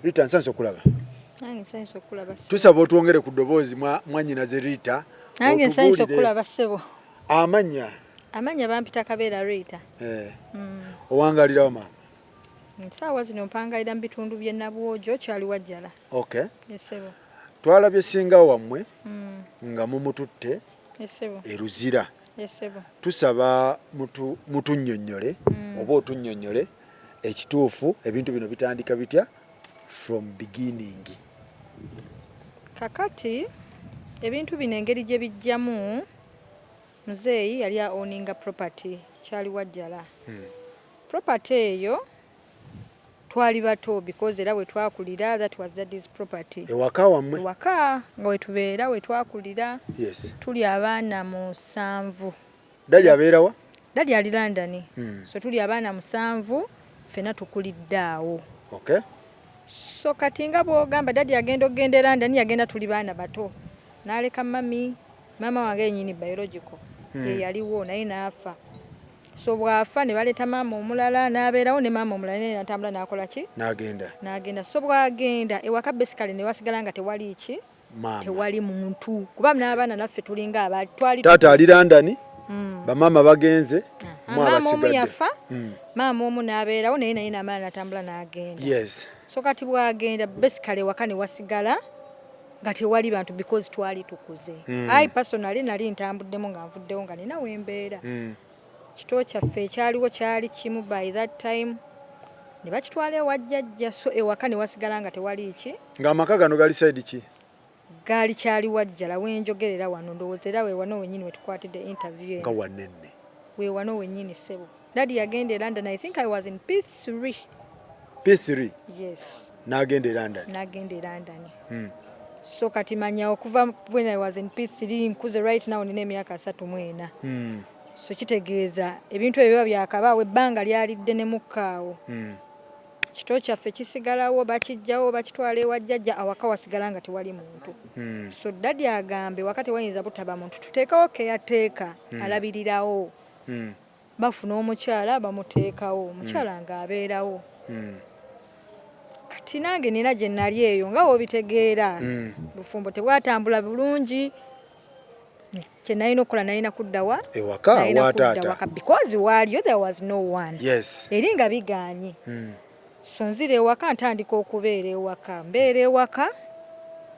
Rita nsanso kulaba. Nange nsanso kulaba. Tusaba otwongere ku ddoboozi mwanyina ze Rita. Nange nsanso kulaba ssebo. Amanya bampita Kabeera Rita. Owangalirawo maama. Nsaawa zino mpangalira mu bitundu by'e Nabwojo kyali wajjala. Okay. Ssebo. Twalabye singa wammwe nga mumututte Luzira. Tusaba mutunnyonnyole oba otunnyonnyole ekituufu ebintu bino bitandika bitya from beginning. Kakati ebintu bino engeri gye bijjamu muzeeyi yali owninga property kyali wajjala. Property eyo twali bato because era we twakulira that was daddy's property. Ewaka wammwe? Ewaka nga we tubeera we twakulira. Yes. Tuli abaana 7. Daddy abeerawa? Daddy ali London. So tuli abaana 7 fena tukulidde awo. Okay. So kati nga bw'ogamba daddy agenda okugenda London yagenda tuli baana bato. N'aleka mama wange yennyini biological. Ye yaliwo naye n'afa. So bw'afa ne baleeta maama omulala n'abeerawo ne maama omulala naye n'atambula n'akola ki? N'agenda. So bw'agenda ewaka basically ne wasigala nga tewali ki? Tewali muntu. Kuba n'abaana naffe tulinga twali. Taata ali London. Bamama bagenze. Maama omu yafa. Maama omu n'abeerawo naye n'amala n'atambula n'agenda. Yes. So kati bw'agenda basically ewaka ne wasigala nga tewali bantu because twali tukuze. I personally nali ntambuddemu nga nvuddewo nga nina wembeera. Kito kyaffe ekyaliwo kyali kimu by that time ne bakitwala ewa jjajja so ewaka ne wasigala nga tewali ki? Ng'amaka gano gali side ki? Gaali kyali wajjala wenjogerera wano ndowooza era weewano wennyini we tukwatidde interview nga wanenne. Weewano wennyini ssebo. Daddy yagenda e London. I think I was in P3. P3? Yes. N'agenda e London? N'agenda e London. So kati manya okuva when I was in P3 nkuze right now nina emyaka 34. So kitegeeza ebintu ebyo byakabaawo ebbanga lyalidde ne mukkaawo. Kito kyaffe kisigalawo bakijjawo bakitwala ewa jjajja awaka wasigala nga tewali muntu. So daddy agambe wakati wayinza butaba muntu tuteekawo keyateeka alabirirawo. Bafuna omukyala bamuteekawo omukyala ng'abeerawo. Kati nange nina gye nali eyo nga wobitegeera. Bufumbo tebwatambula bulungi. Kye nalina okukola nalina kuddawa ewaka wa taata because waliyo there was no one. Yes. Eri nga biganye. So nzire ewaka ntandika okubeera ewaka mbeera ewaka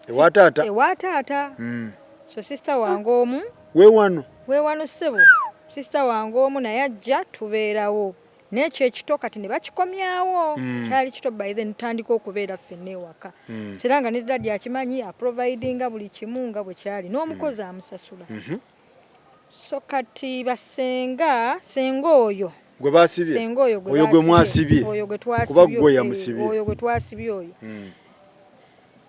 ewa taata. So sister wange omu weewano ssebo sister wange omu naye ajja tubeerawo n'ekyo ekito kati ne bakikomyawo. Kyali kito by then ntandika okubeera ffenna ewaka. Era nga ne daddy akimanyi aprovidinga buli kimu nga bwe kyali n'omukozi amusasula. So kati basenga oyo gwe basibye oyo gwe mwasibye kuba gwe yamusibye oyo gwe twasibye oyo.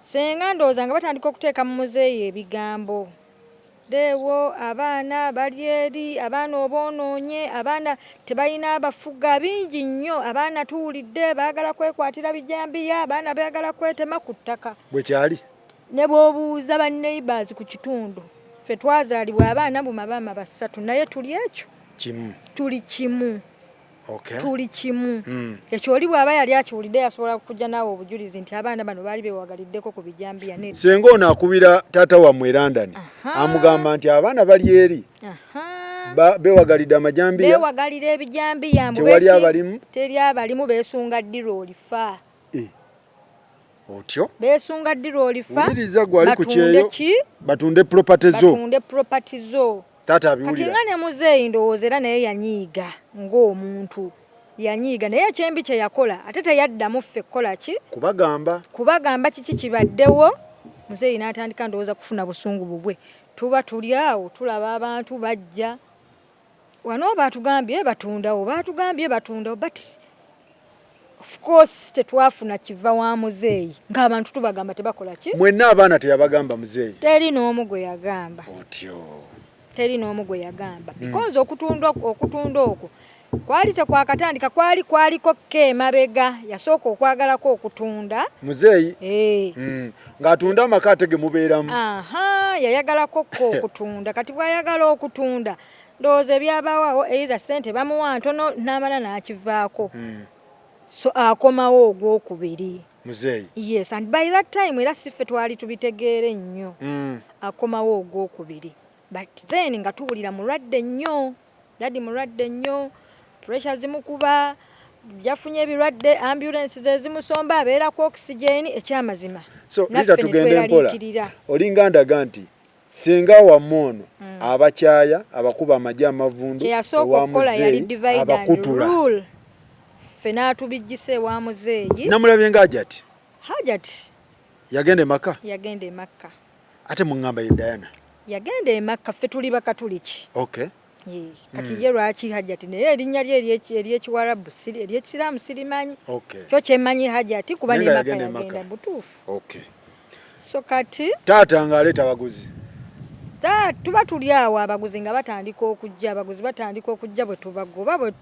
Senga ndowooza nga batandika okuteeka mu muzeeyi ebigambo. Deewo abaana bali eri abaana oboonoonye abaana tebalina abafuga bingi nnyo abaana tuwulidde baagala kwekwatira bijambiya abaana baagala kwetema ku ttaka. Bwe kyali ne bw'obuuza ba neighbors ku kitundu ffe twazaalibwa abaana mu mabaama 3 naye tuli ekyo tuli kimu. Okay. Tuli kimu. Ekyo oli bw'aba yali akiwulidde yasobola kujja naawe obujulizi nti abaana bano baali bewagaliddeko ku bijambiya ne senga ono akubira taata wammwe London amugamba nti abaana bali eri bewagalidde amajambiya bewagalira ebijambiya teri abalimu beesunga ddira olifa. Otyo beesunga ddira olifa uliriza gwali ku kyeyo batunde property zo. Tata abiwulira. Kati nga ne muzeeyi ndowooza era naye yanyiiga ng'omuntu. Yanyiiga naye ekyembi kye yakola ate teyaddamu ffe kukola ki? Kubagamba kiki kibaddewo. Muzeeyi n'atandika ndowooza kufuna busungu bubwe. Tuba tuli awo tulaba abantu bajja. Wano batugambye batundawo but of course tetwafuna kiva wa muzeeyi ng'abantu tubagamba tebakola ki? Mwenna abaana teyabagamba muzeeyi? Teri n'omu gwe yagamba. Otyo. Teri n'omu gwe yagamba. Because okutunda okwo kwali tekwakatandika kwaliko emabega yasooka okwagalako okutunda. Muzeeyi? Ng'atunda amakaate ge mubeeramu. Yayagalako okutunda. Kati bw'ayagala okutunda ndowooza ebyabaawo either ssente bamuwa ntono n'amala n'akivaako. So akomawo ogwokubiri. muzeeyi. Yes, and by that time era siffe twali tubitegeere nnyo. Akomawo ogwokubiri. But then nga tuwulira mulwadde nnyo. Daddy mulwadde nnyo. Pressure zimukuba. Yafunye ebirwadde, ambulance ze zimusomba, abeera ku oxygen ekyamazima. So lita tugende mpola. Olinga ndaga nti singa wamono abakyaya abakuba amajja amavundu ewa muzeeyi abakutula. Fena tubijjise wa muzeeyi. Namulabye nga Hajati. Hajati yagende maka. Yagende maka. Ate mungamba ye Diana. Yagende maka ffe tuli bakatuliki. Okay. Kati ye lwaki Hajati naye erinnya lye ery'Ekiwarabu ery'Ekisiraamu sirimanyi. Okay. Kyo kyemmanyi Hajati kuba ne maka yagenda butuufu. Okay. So kati taata ng'aleeta abaguzi. Tuba tuli awo abaguzi nga batandika okujja, abaguzi batandika okujja bwe tubagoba bwe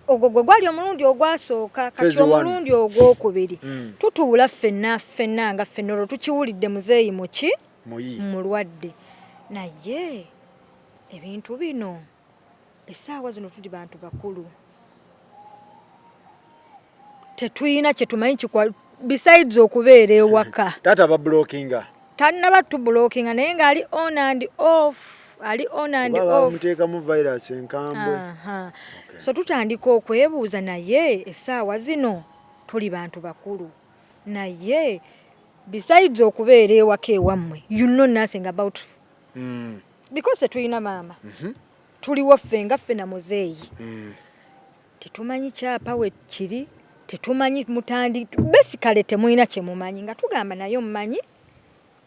ogwo gwe gwali omulundi ogwasooka kati omulundi ogwokubiri tutuula ffenna nga ffenna olwo tukiwulidde muzeeyi muki mulwadde naye ebintu bino essaawa zino tuli bantu bakulu tetuyina kye tumanyi besides okubeera ewaka taata bablockinga tannaba tublockinga naye ng'ali on and off muteekamu virus enkambwe. Okay. So tutandika okwebuuza naye essaawa zino tuli bantu bakulu naye besides okubeera ewaka ewammwe you know nothing about because tulina maama tuliwo ffe nga ffe na muzeeyi tetumanyi kyapa we kiri tetumanyi mutandi basically temulina kye mumanyi nga tugamba naye omumanyi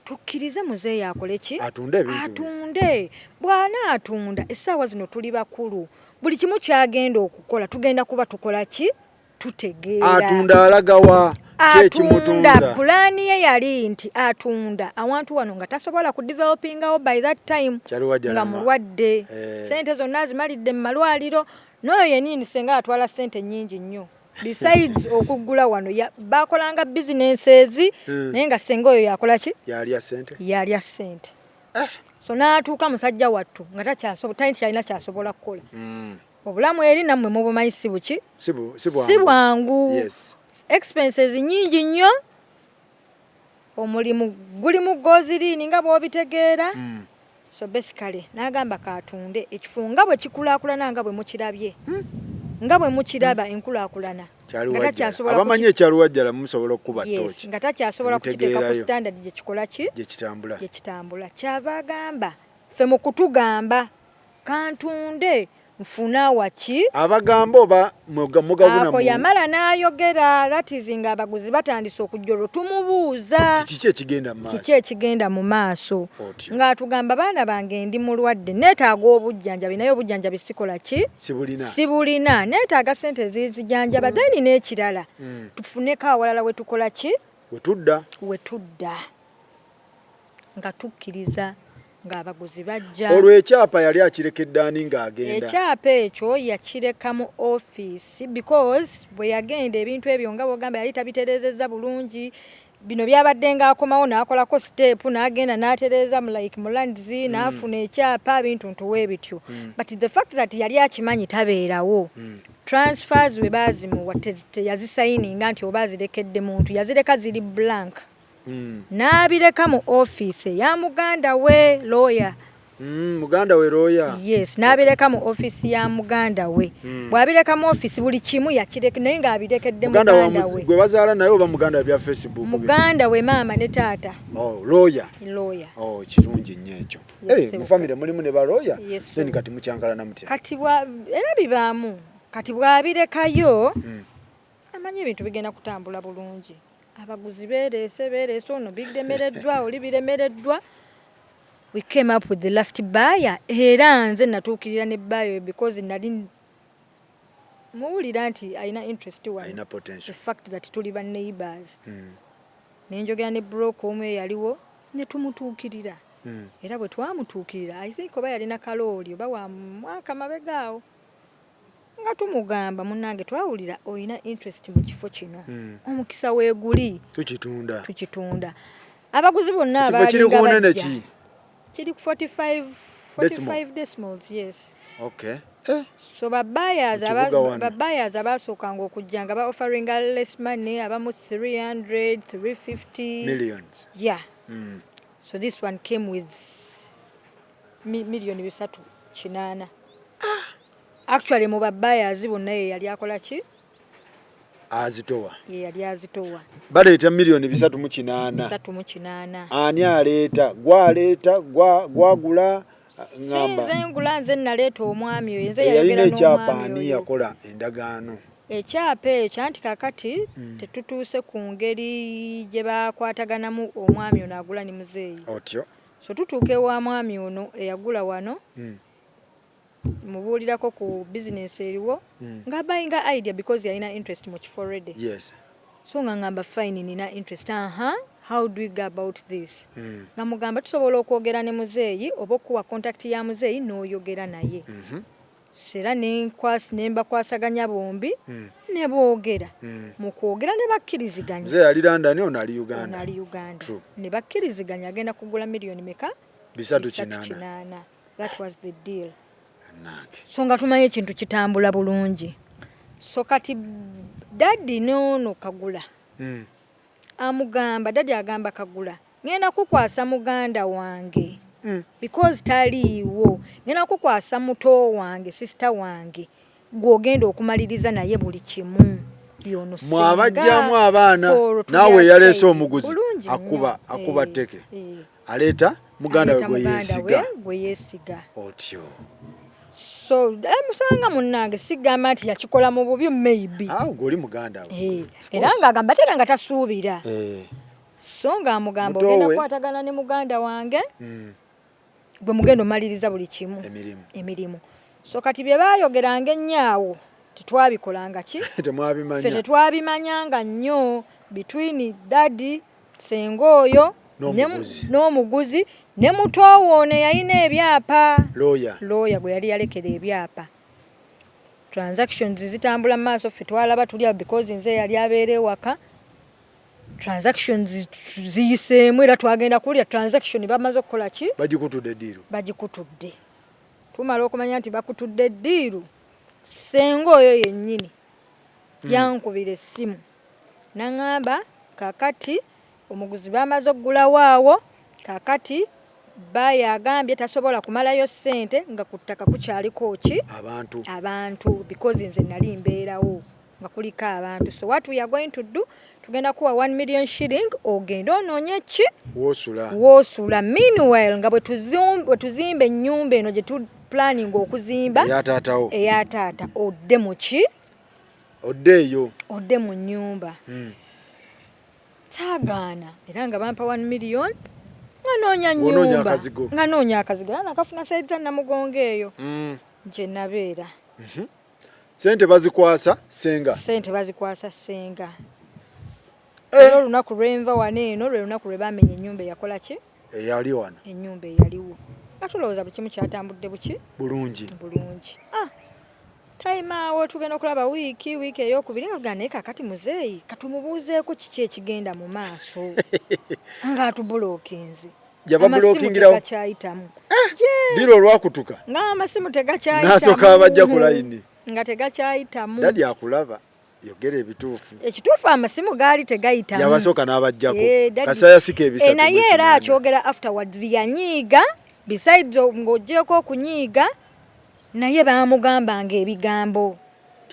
tukkirize muzeeyi akole ki atunde bwana atunda essaawa zino tuli bakulu buli kimu kyagenda okukola tugenda kuba tukola ki tutegeera atunda alagawa atunda pulaani ye yali nti atunda awantu wano nga tasobola ku developingawo by that time nga mulwadde sente zonna zimalidde mu malwaliro n'oyo yennyini senga atwala sente nnyingi nnyo besides okugula wano bakolanga businesses naye nga senga oyo yakola ki yalya sente so n'atuuka musajja wattu nga takyalina kyasobola kukola obulamu eri nammwe mubumanyi si buki si bwangu expenses nyingi nnyo omulimu guli mu goziriini nga bw'obitegeera so basically n'agamba katunde ekifo nga bwe kikulaakulana nga bwe mukirabye nga bwe mukiraba enkulaakulana abamanyi ekyaluwajjala musobola okukuba ttooki nga takyasobola kukiteeka ku standard gye kikola ki gye kitambula kyava agamba ffe mu kutugamba kantunde nfuna waki abagamba oba mugabuna ako yamala n'ayogera latizinga abaguzi batandise okujja olwo tumubuuza kiki ekigenda mu maaso ng'atugamba baana bange ndi mulwadde neetaaga obujjanjabi naye obujjanjabi sikola ki sibulina neetaaga sente ezizijanjaba then n'ekirala tufuneko awalala we tukola ki we tudda nga tukkiriza ng'abaguzi bajja olwo ekyapa yali akirekedde ani ng'agenda ekyapa ekyo yakireka mu office because bwe yagenda ebintu ebyo nga bw'ogamba yali tabitereezezza bulungi bino byabadde ng'akomawo n'akolako step n'agenda n'atereeza mu lands n'afuna ekyapa bintu ntuwe bityo but the fact that yali akimanyi tabeerawo transfers we baazimuwa teyazisayininga nti oba azirekedde muntu yazireka ziri blank n'abireka mu office ya muganda we lawyer yes n'abireka mu office ya muganda we bw'abireka mu office buli kimu yakireka naye ng'abirekedde muganda we gwe bazaala naye oba muganda bya Facebook muganda we maama ne taata lawyer kirungi nnyo ekyo mu family mulimu ne ba lawyer then kati mukyankalana mutya kati era bibaamu kati bw'abirekayo amanyi ebintu bigenda kutambula bulungi abaguzi bereese ono biremereddwa oli biremereddwa we came up with the last buyer era nze natuukirira ne buyer because nali muwulira nti ayina interest ayina potential the fact that tuli ba neighbors nenjogera ne broker omwe yaliwo ne tumutuukirira era bwe twamutuukirira I think oba yalina kalooli oba wa mwaka mabegaawo nga tumugamba munnange twawulira oyina interest mu kifo kino omukisa weeguli tukitunda abaguzi bonna abalinga bajja kiri ku 45 decimals yes okay So babayers abasookanga okujja nga ba offering less money abamu 300 350 millions. Yeah. So this one came with million 380. Actually mu babayers bonna yali akola ki azitowa. Yali azitowa. Baleeta million 380. Ani aleeta? Gwaleeta gwagula ngamba. Nze ngula nze naleeta omwami oyo nze yayogera n'omwami ani yakola endagaano. Ekyapa ekyo anti kakati tetutuuse ku ngeri gye bakwataganamu omwami ono agula ni muzeeyi. Otyo. So tutuuke wa mwami ono eyagula wano. Mubuulirako ku business eriwo nga buying idea because yalina interest mu kifo already. Yes. So nga ngamba fine nina interest. How do we go about this? Nga mugamba tusobola okwogera ne muzeeyi oba okuwa contact ya muzeeyi n'oyogera naye. Sera nemba kwasaganya bombi ne boogera. Mu kwogera ne bakkiriziganya. Muzeeyi ali London ono ali Uganda. Ono ali Uganda. Ne bakkiriziganya agenda kugula million meka? 380. That was the deal. So nga tumanyi ekintu kitambula bulungi. So kati daddy nono kagula. Amugamba daddy agamba kagula. Ngenda kukwasa muganda wange. Because taliiwo. Ngenda kukwasa muto wange, sister wange. Gwogenda okumaliriza naye buli kimu. Byono Senga. Mwabajjamu abaana nawe yaleese omuguzi akuba tteke. Aleeta muganda we yeesiga. Otyo. So musanga munnange sigamba nti yakikola mu bubi maybe. Goli muganda we. Era nga agamba tera nga tasuubira. So nga amugamba ogenda kwatagana ne muganda wange. Gwe mugendo maliriza buli kimu. Emirimu. So kati bye bayogeranga ennyawo tetwabikolanga ki? Temwabimanya. Tetwabimanyanga nnyo between daddy Senga oyo n'omuguzi ne muto wono yalina ebyapa. Lawyer gwe yali yalekera ebyapa. Transactions zitambula mu maaso ffe twalaba tulya because nze yali abeera ewaka. Transactions ziyiseemu era twagenda kulya transaction bamaze okukola ki? Bagikutudde eddiiru. Bagikutudde. Tumala okumanya nti bakutudde eddiiru. Senga oyo yennyini yankubira essimu. Naŋŋamba kakati omuguzi bamaze okugula waawo kakati baya agambye tasobola kumalayo ssente nga ku ttaka kukyaliko ki? Abantu because nze nali mbeerawo nga kuliko abantu. So what we are going to do tugenda kuwa 1 million shilling ogenda onoonye ki? Woosula. Meanwhile nga bwe tuzimba ennyumba eno gye tu planning okuzimba eya taata odde mu ki? Odde mu nnyumba. Taagaana era nga bampa 1 million nga noonya akazigo era nakafuna saidi za Namugongo eyo gye nabeera. Sente bazikwasa Senga. Era olunaku lwenva wano eno lwe lunaku lwe bamenya ennyumba eyakola ki? Eyali wano. Ennyumba eyaliwo. Atulowooza buli kimu kyatambudde buki? Bulungi. Time awo tugenda okulaba wiiki ey'okubiri nga tugenda naye kakati muzeeyi katumubuuzeeko kiki ekigenda mu maaso nga atubulookinze. Yababulokingirawo gakyayitamu. Diro olwakutuka. Nga amasimu tegakyayitamu. Nasooka abajja ku layini. Nga tegakyayitamu. Dadi akulaba yogera ebituufu. Ekituufu amasimu gaali tegayitamu. Yabasooka n'abajjako. Kasaya sika ebisatu. Naye era akyogera afterwards yanyiiga besides ng'oggyeko okunyiiga naye baamugambanga ebigambo.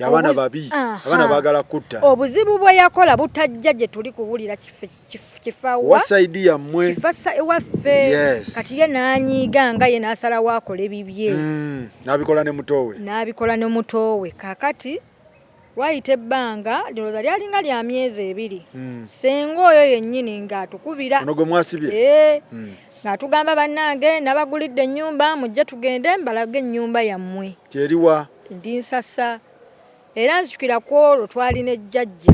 Abaana babi, abaana baagala kutta. Obuzibu bwe yakola butajja gye tuli kuwulira kifawa. Wasaidi yammwe. Kifasa ewaffe. Kati ye n'anyiiga nga ye n'asalawo akola ebibye. N'abikola ne mutoowe. Kaakati wayita ebbanga ndowooza lyalinga lya myezi 2. Senga oyo yennyini ng'atukubira. Ono gwe mwasibye? Ng'atugamba bannange nabagulidde ennyumba mujje tugende mbalage ennyumba yammwe. Kyeriwa? Ndi Nsasa. Era nzijukira ku olwo twalina ejjajja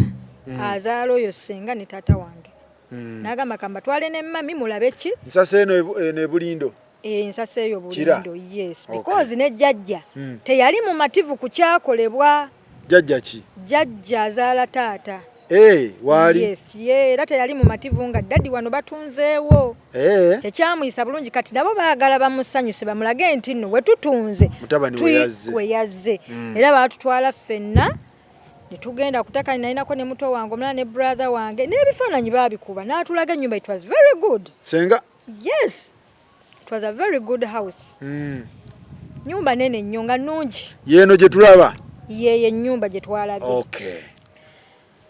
azaala oyo Senga ne taata wange. N'agamba kamba twale ne mami mulabe ki? Nsasa eno Bulindo. Nsasa eyo Bulindo, yes. Because n'ejjajja teyali mumativu ku kyakolebwa. Jjajja ki? Jjajja azaala taata. wali. Yes, era teyali mu mativu nga daddy wano batunzeewo. Tekyamuyisa bulungi kati nabo baagala bamusanyuse bamulage nti nno we tutunze. Mutabani we yazze. Era baatutwala ffenna ne tugenda kutaka nalinako ne muto wange omulala ne brother wange n'ebifaananyi baabikuba n'atulaga ennyumba. It was very good. Senga? Yes. It was a very good house. Nyumba nene nnyo nga nnungi. Yeeno gye tulaba? Ye ennyumba gye twalabye. Okay.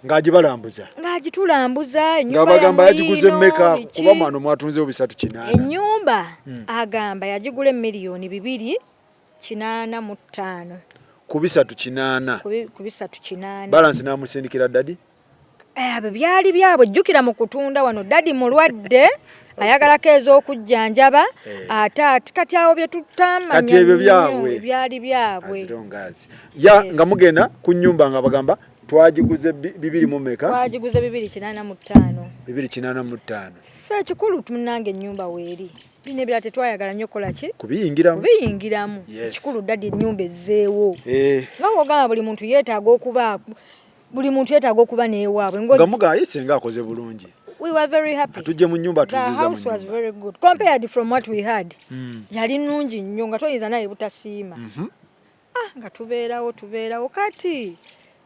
Ng'agibalambuza? Ng'agitulambuza ennyumba ya ng'abagamba yagiguze mmeka kuba mwano mwatunzeewo 380. Ennyumba agamba yagigula $2,885. Ku 380. Ku 380. Balance n'amusindikira daddy? Abo byali byabwe jjukira mu kutunda wano daddy mulwadde ayagalako ez'okujjanjaba ate kati awo bye tutamanya kati ebyo byabwe byali byabwe nga mugenda ku nnyumba nga bagamba twagiguze 2 mu meka? Twagiguze 285. 285. Fe kikulu tumunange ennyumba weeri bine bya tetwayagala nnyo kola ki kubiyingiramu. Kikulu daddy ennyumba ezzeewo nga wogamba buli muntu yeetaaga okuba n'ewaabwe nga mugaye Senga akoze bulungi. We were very happy. Atujje mu nyumba tuziza mu nyumba. The house was very good compared from what we had. Yali nnungi nnyo nga toyinza naye butasiima. Nga tubeerawo kati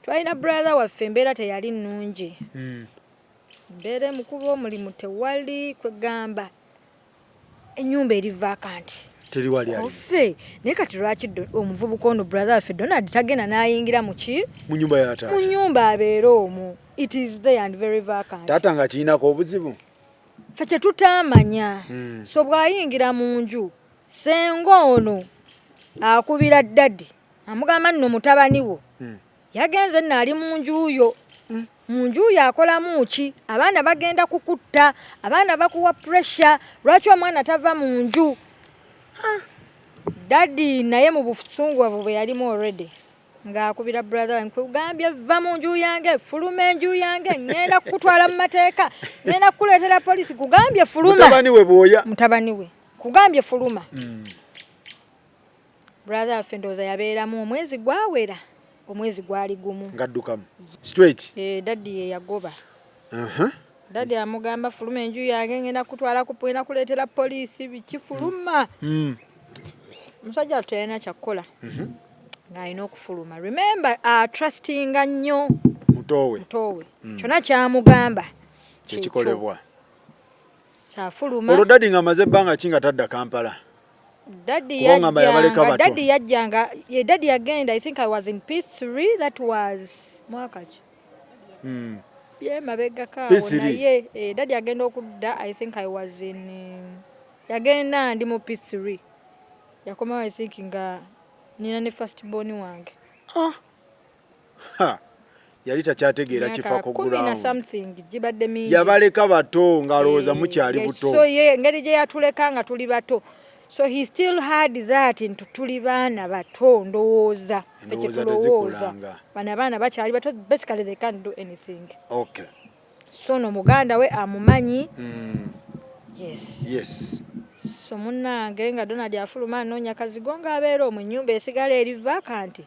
twalina brother waffe embeera teyali nnungi. Mbeera mukuba omulimu tewali kwegamba ennyumba eri vacant. Teri wali ali. Offe naye kati lwaki omuvubuka ono brother waffe Donald tagenda n'ayingira mu nyumba ya taata. Mu nyumba abeera omwo. It is there and very vacant. Taata nga kiinako obuzibu? Ffe kye tutaamanya. So bw'ayingira mu nju Senga ono akubira daddy amugamba nno mutabani wo yagenze nno ali mu nju yo. Mu nju yo akolamu ki? Abaana bagenda kukutta, abaana bakuwa pressure, lwaki omwana tava mu nju? Daddy naye mu busunguwavu bwe yalimu already ng'akubira brother wange kugambye va mu nju yange, fuluma enju yange, ngenda kukutwala mu mateeka, ngenda kukuleetera poliisi, kugambye fuluma. Mutabani we bwoya? Mutabani we kugambye fuluma. Brother waffe ndowooza yabeeramu omwezi gwawera, omwezi gwali gumu ngaddukamu straight. Daddy ye yagoba. Daddy amugamba fuluma enju yange, ngenda kutwala kupwena kuleetera poliisi bikifuluma. Musajja tulina kyakkola ng'alina okufuluma. Remember trustinga nnyo mutowe. Kyonna kyamugamba kyekikolebwa. Saafuluma. Olwo daddy ng'amaze ebbanga ki nga tadda Kampala? Daddy yajjanga daddy yagenda, I think I was in P3, that was mwaka ki? Mabega kaawo naye daddy agenda okudda, I think I was in yagenda ndi mu P3 yakomawo I think nga nina ne first born wange. Yali takyategeera kifa kugulawo gibadde mingi. Yabaleka bato ng'alowooza mukyali buto. So ye ngeri gye yatuleka nga tuli bato. So he still had that into tuli baana bato ndowooza. Bano abaana bakyali bato, basically they can't do anything. Okay. So no muganda we amumanyi. Yes. So munnange nga Donald afuluma anoonya kazigo ng'abeera mu nnyumba esigala eri vacant.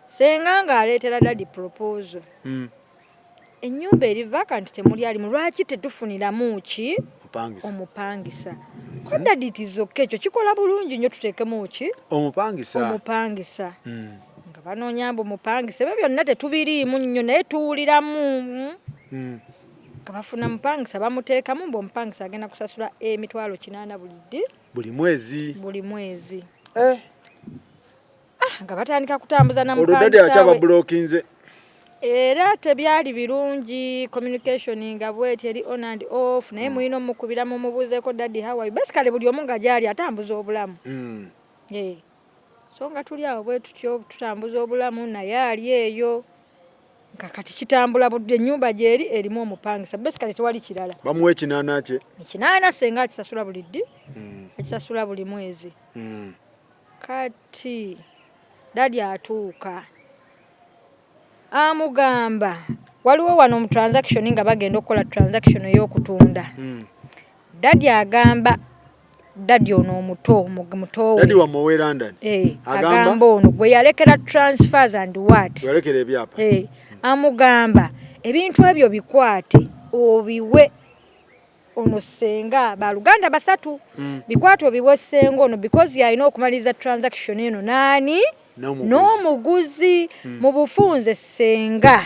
Senga ng'aleetera daddy proposal. Ennyumba eri vacant temuli alimu, lwaki tetufuniramu ki? Omupangisa. Ko daddy tizoka ekyo kikola bulungi nnyo, tuteekemu ki? Omupangisa. Nga banoonya mbu omupangisa ebyo byonna tetubiriimu nnyo naye tuwuliramu. Nga bafuna mupangisa bamuteekamu mbu omupangisa agenda kusasula $80,000 buli mwezi. Nga batandika kutambuza na mupangisa. Olwo daddy akyaba blockinze. Era tebyali birungi, communication nga bweti eri on and off, naye muyina omukubiramu mubuuzeeko daddy how are you? Basically buli omu nga gyali atambuza obulamu. So nga tuli awo bwe tutyo tutambuza obulamu naye ali eyo. Nga kati kitambula budde ennyumba gyeri erimu omupangisa. Basically tewali kirala. Bamuwa ekinaana kye? Ekinaana Senga akisasula buli ddi. Akisasula buli mwezi. Kati daddy atuuka. Amugamba waliwo wano mu transaction nga bagenda okukola transaction ey'okutunda. Daddy agamba daddy ono omuto daddy wa Mowe London. Agamba ono gwe yalekera transfers and what? Yalekera ebyapa. Amugamba ebintu ebyo bikwate obiwe ono Senga baluganda basatu bikwate obiwe Senga ono because yalina okumaliza transaction eno nani n'omuguzi mu bufunze Senga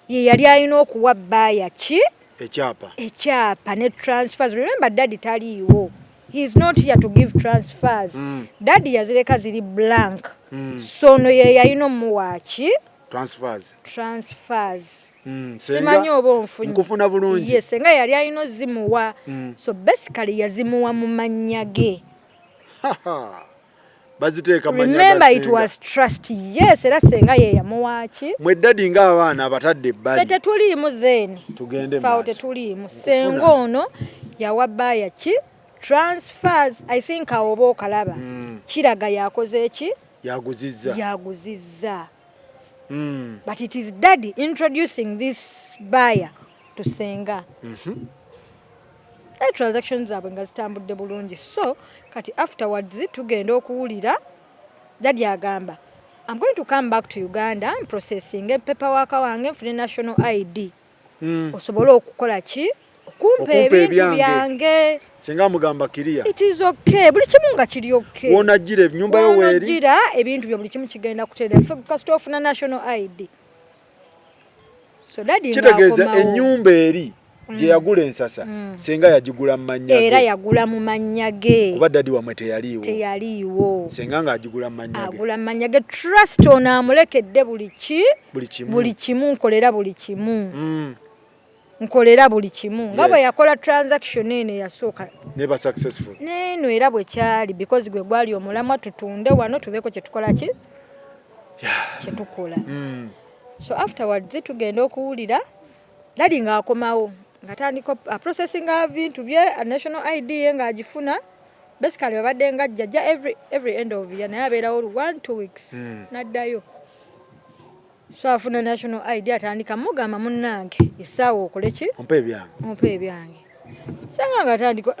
ye yali alina okuwa baya ki ekyapa ne transfers. Remember daddy taliiwo, he is not here to give transfers. Daddy yazireka ziri blank. So no ye yalina omuwa ki transfers. Simanyi oba nkufuna bulungi. Yes, Senga yali alina zimuwa. So basically yazimuwa mu mannya ge. Baziteeka mannya ga Remember it was trust. Yes, era Senga ye yamuwa ki. Mwe daddy nga abaana abatadde ebbali. Tete tuliimu then. Tugende maaso. Fawute tuliimu. Senga ono yawa baya ki transfers. I think awoba okalaba. Kiraga yakoze ki? Yaguzizza. But it is daddy introducing this buyer to Senga. Transactions zaabwe nga zitambudde bulungi. So kati afterwards tugenda okuwulira daddy agamba, I'm going to come back to Uganda and processing paperwork wange nfune national ID. Osobola okukola ki? Okumpa ebintu byange. Senga mugamba kiriya. It is okay. Buli kimu nga kiri okay. Wona jire nyumba yo weri. Wona jira ebintu byo buli kimu kigenda kutere. Kasito ofuna national ID. So daddy kitegeeza ennyumba eri gye yagula ensasa Senga yagigula mu mannya ge. Era yagula mu mannya ge. Kuba daddy wamwe teyaliiwo. Senga nga agigula mu mannya ge. Agula mu mannya ge. Trust ono amulekedde buli kimu nkolera buli kimu. Nkolera buli kimu. Nga bwe yakola transaction ene yasooka. Never successful. Neno era bwe kyali because gwe gwali omulamwa tutunde wano tubeko kye tukola ki? Kye tukola. So afterwards tugenda okuwulira daddy nga akomawo ngatandika processing ebintu bye national ID nga agifuna. Basically babadde nga jjajja every end of year naye abeerawo 1-2 weeks naddayo. So afuna national ID atandika mugamba munnange essaawa okole ki? Ompe ebyange. Senga nga atandika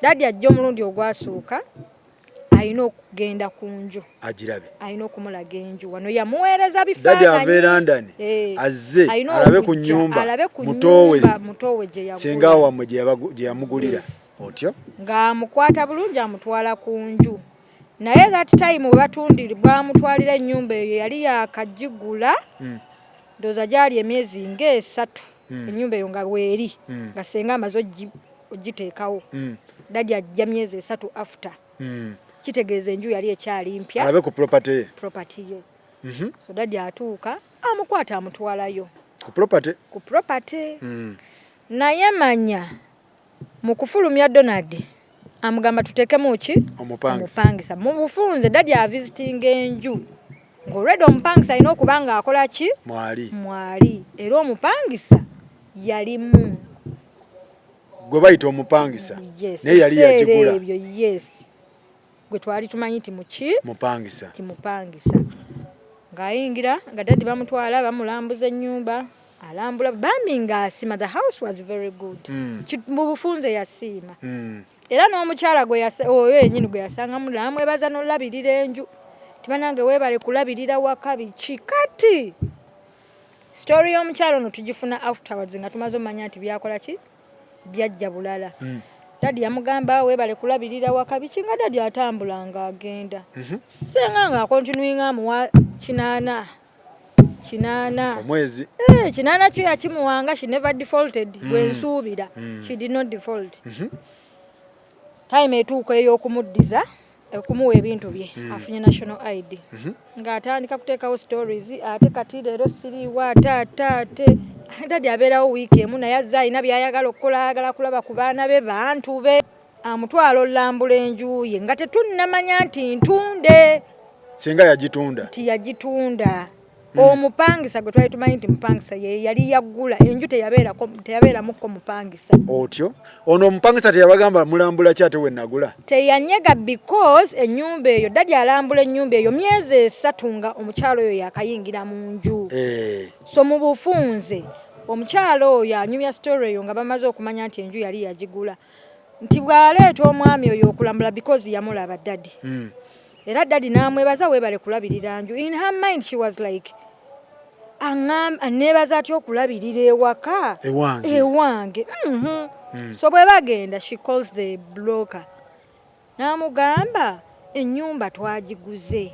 daddy ajja omulundi ogwasooka ayina okugenda ku nju agirabe, ayina okumulaga enju wano yamuweereza bifaananyi. Daddy ave London azze alabe ku nnyumba mutowe gye yagula Senga wamwe gye yamugulira otyo ng'amukwata bulungi amutwala ku nju. Naye that time batundibwa mutwalira ennyumba eyo yali yakagigula ndoza gyali emyezi ng'esatu ennyumba eyo nga weeri nga Senga amaze ogiteekawo. Daddy ajja myezi 3 after. Kitegeeza enju yali ekyali mpya alabe ku property ye. So daddy atuuka amukwata amutwalayo ku property. Naye manya mu kufulumya Donald amugamba tutekemu ki omupangisa mu bufunze. Daddy avisiting enju ng'olwedde omupangisa alina okuba nga akola ki mwali era omupangisa yalimu gwe bayita omupangisa naye yali yagigula. Yes, gwe twali tumanyi ti mupangisa ng'ayingira nga daddy bamutwala bamulambuza ennyumba alambula bambi ng'asima. The house was very good. Mu bufunze yasiima. Era n'omukyala oyo yennyini gwe yasanga namwebaza n'olabirira enju tibanange weebale kulabirira waka biki. Kati story y'omukyala ono tugifuna afterwards nga tumaze omanya nti byakola ki byajja bulala. Daddy yamugamba weebale kulabirira waka biki nga daddy atambula ng'agenda. Senga nga akontinuinga amuwa 8 omwezi. 8 kyo yakimuwanga. She never defaulted. Bwensuubira she did not default. Time etuuka ey'okumuddiza okumuwa ebintu bye afunye national ID ng'atandika kuteekawo stories. Ate kati leero siriiwo ate daddy abeerawo wiiki emu naye azze alina by'ayagala okukola, ayagala kulaba ku baana be bantu be amutwala olambula enju ye nga tetunnamanya nti ntunde. Senga yagitunda. Omupangisa gwe twali tumanyi nti mupangisa ye yali yagula enju teyabeeramuko mupangisa. Otyo ono omupangisa teyabagamba mulambula ki ate we nagula? Teyanyega because ennyumba eyo daddy alambula ennyumba eyo myezi 3 nga omukyalo oyo yakayingira mu nju. So mu bufunze omukyalo oyo anyumya story eyo nga bamaze okumanya nti enju yali yagigula nti bw'aleeta omwami oyo okulambula because yamulaba daddy. Era daddy n'amwebaza weebale kulabirira nju. In her mind she was like anebaza atya okulabirira ewaka ewange. So bwe bagenda, she calls the broker n'amugamba ennyumba twagiguze,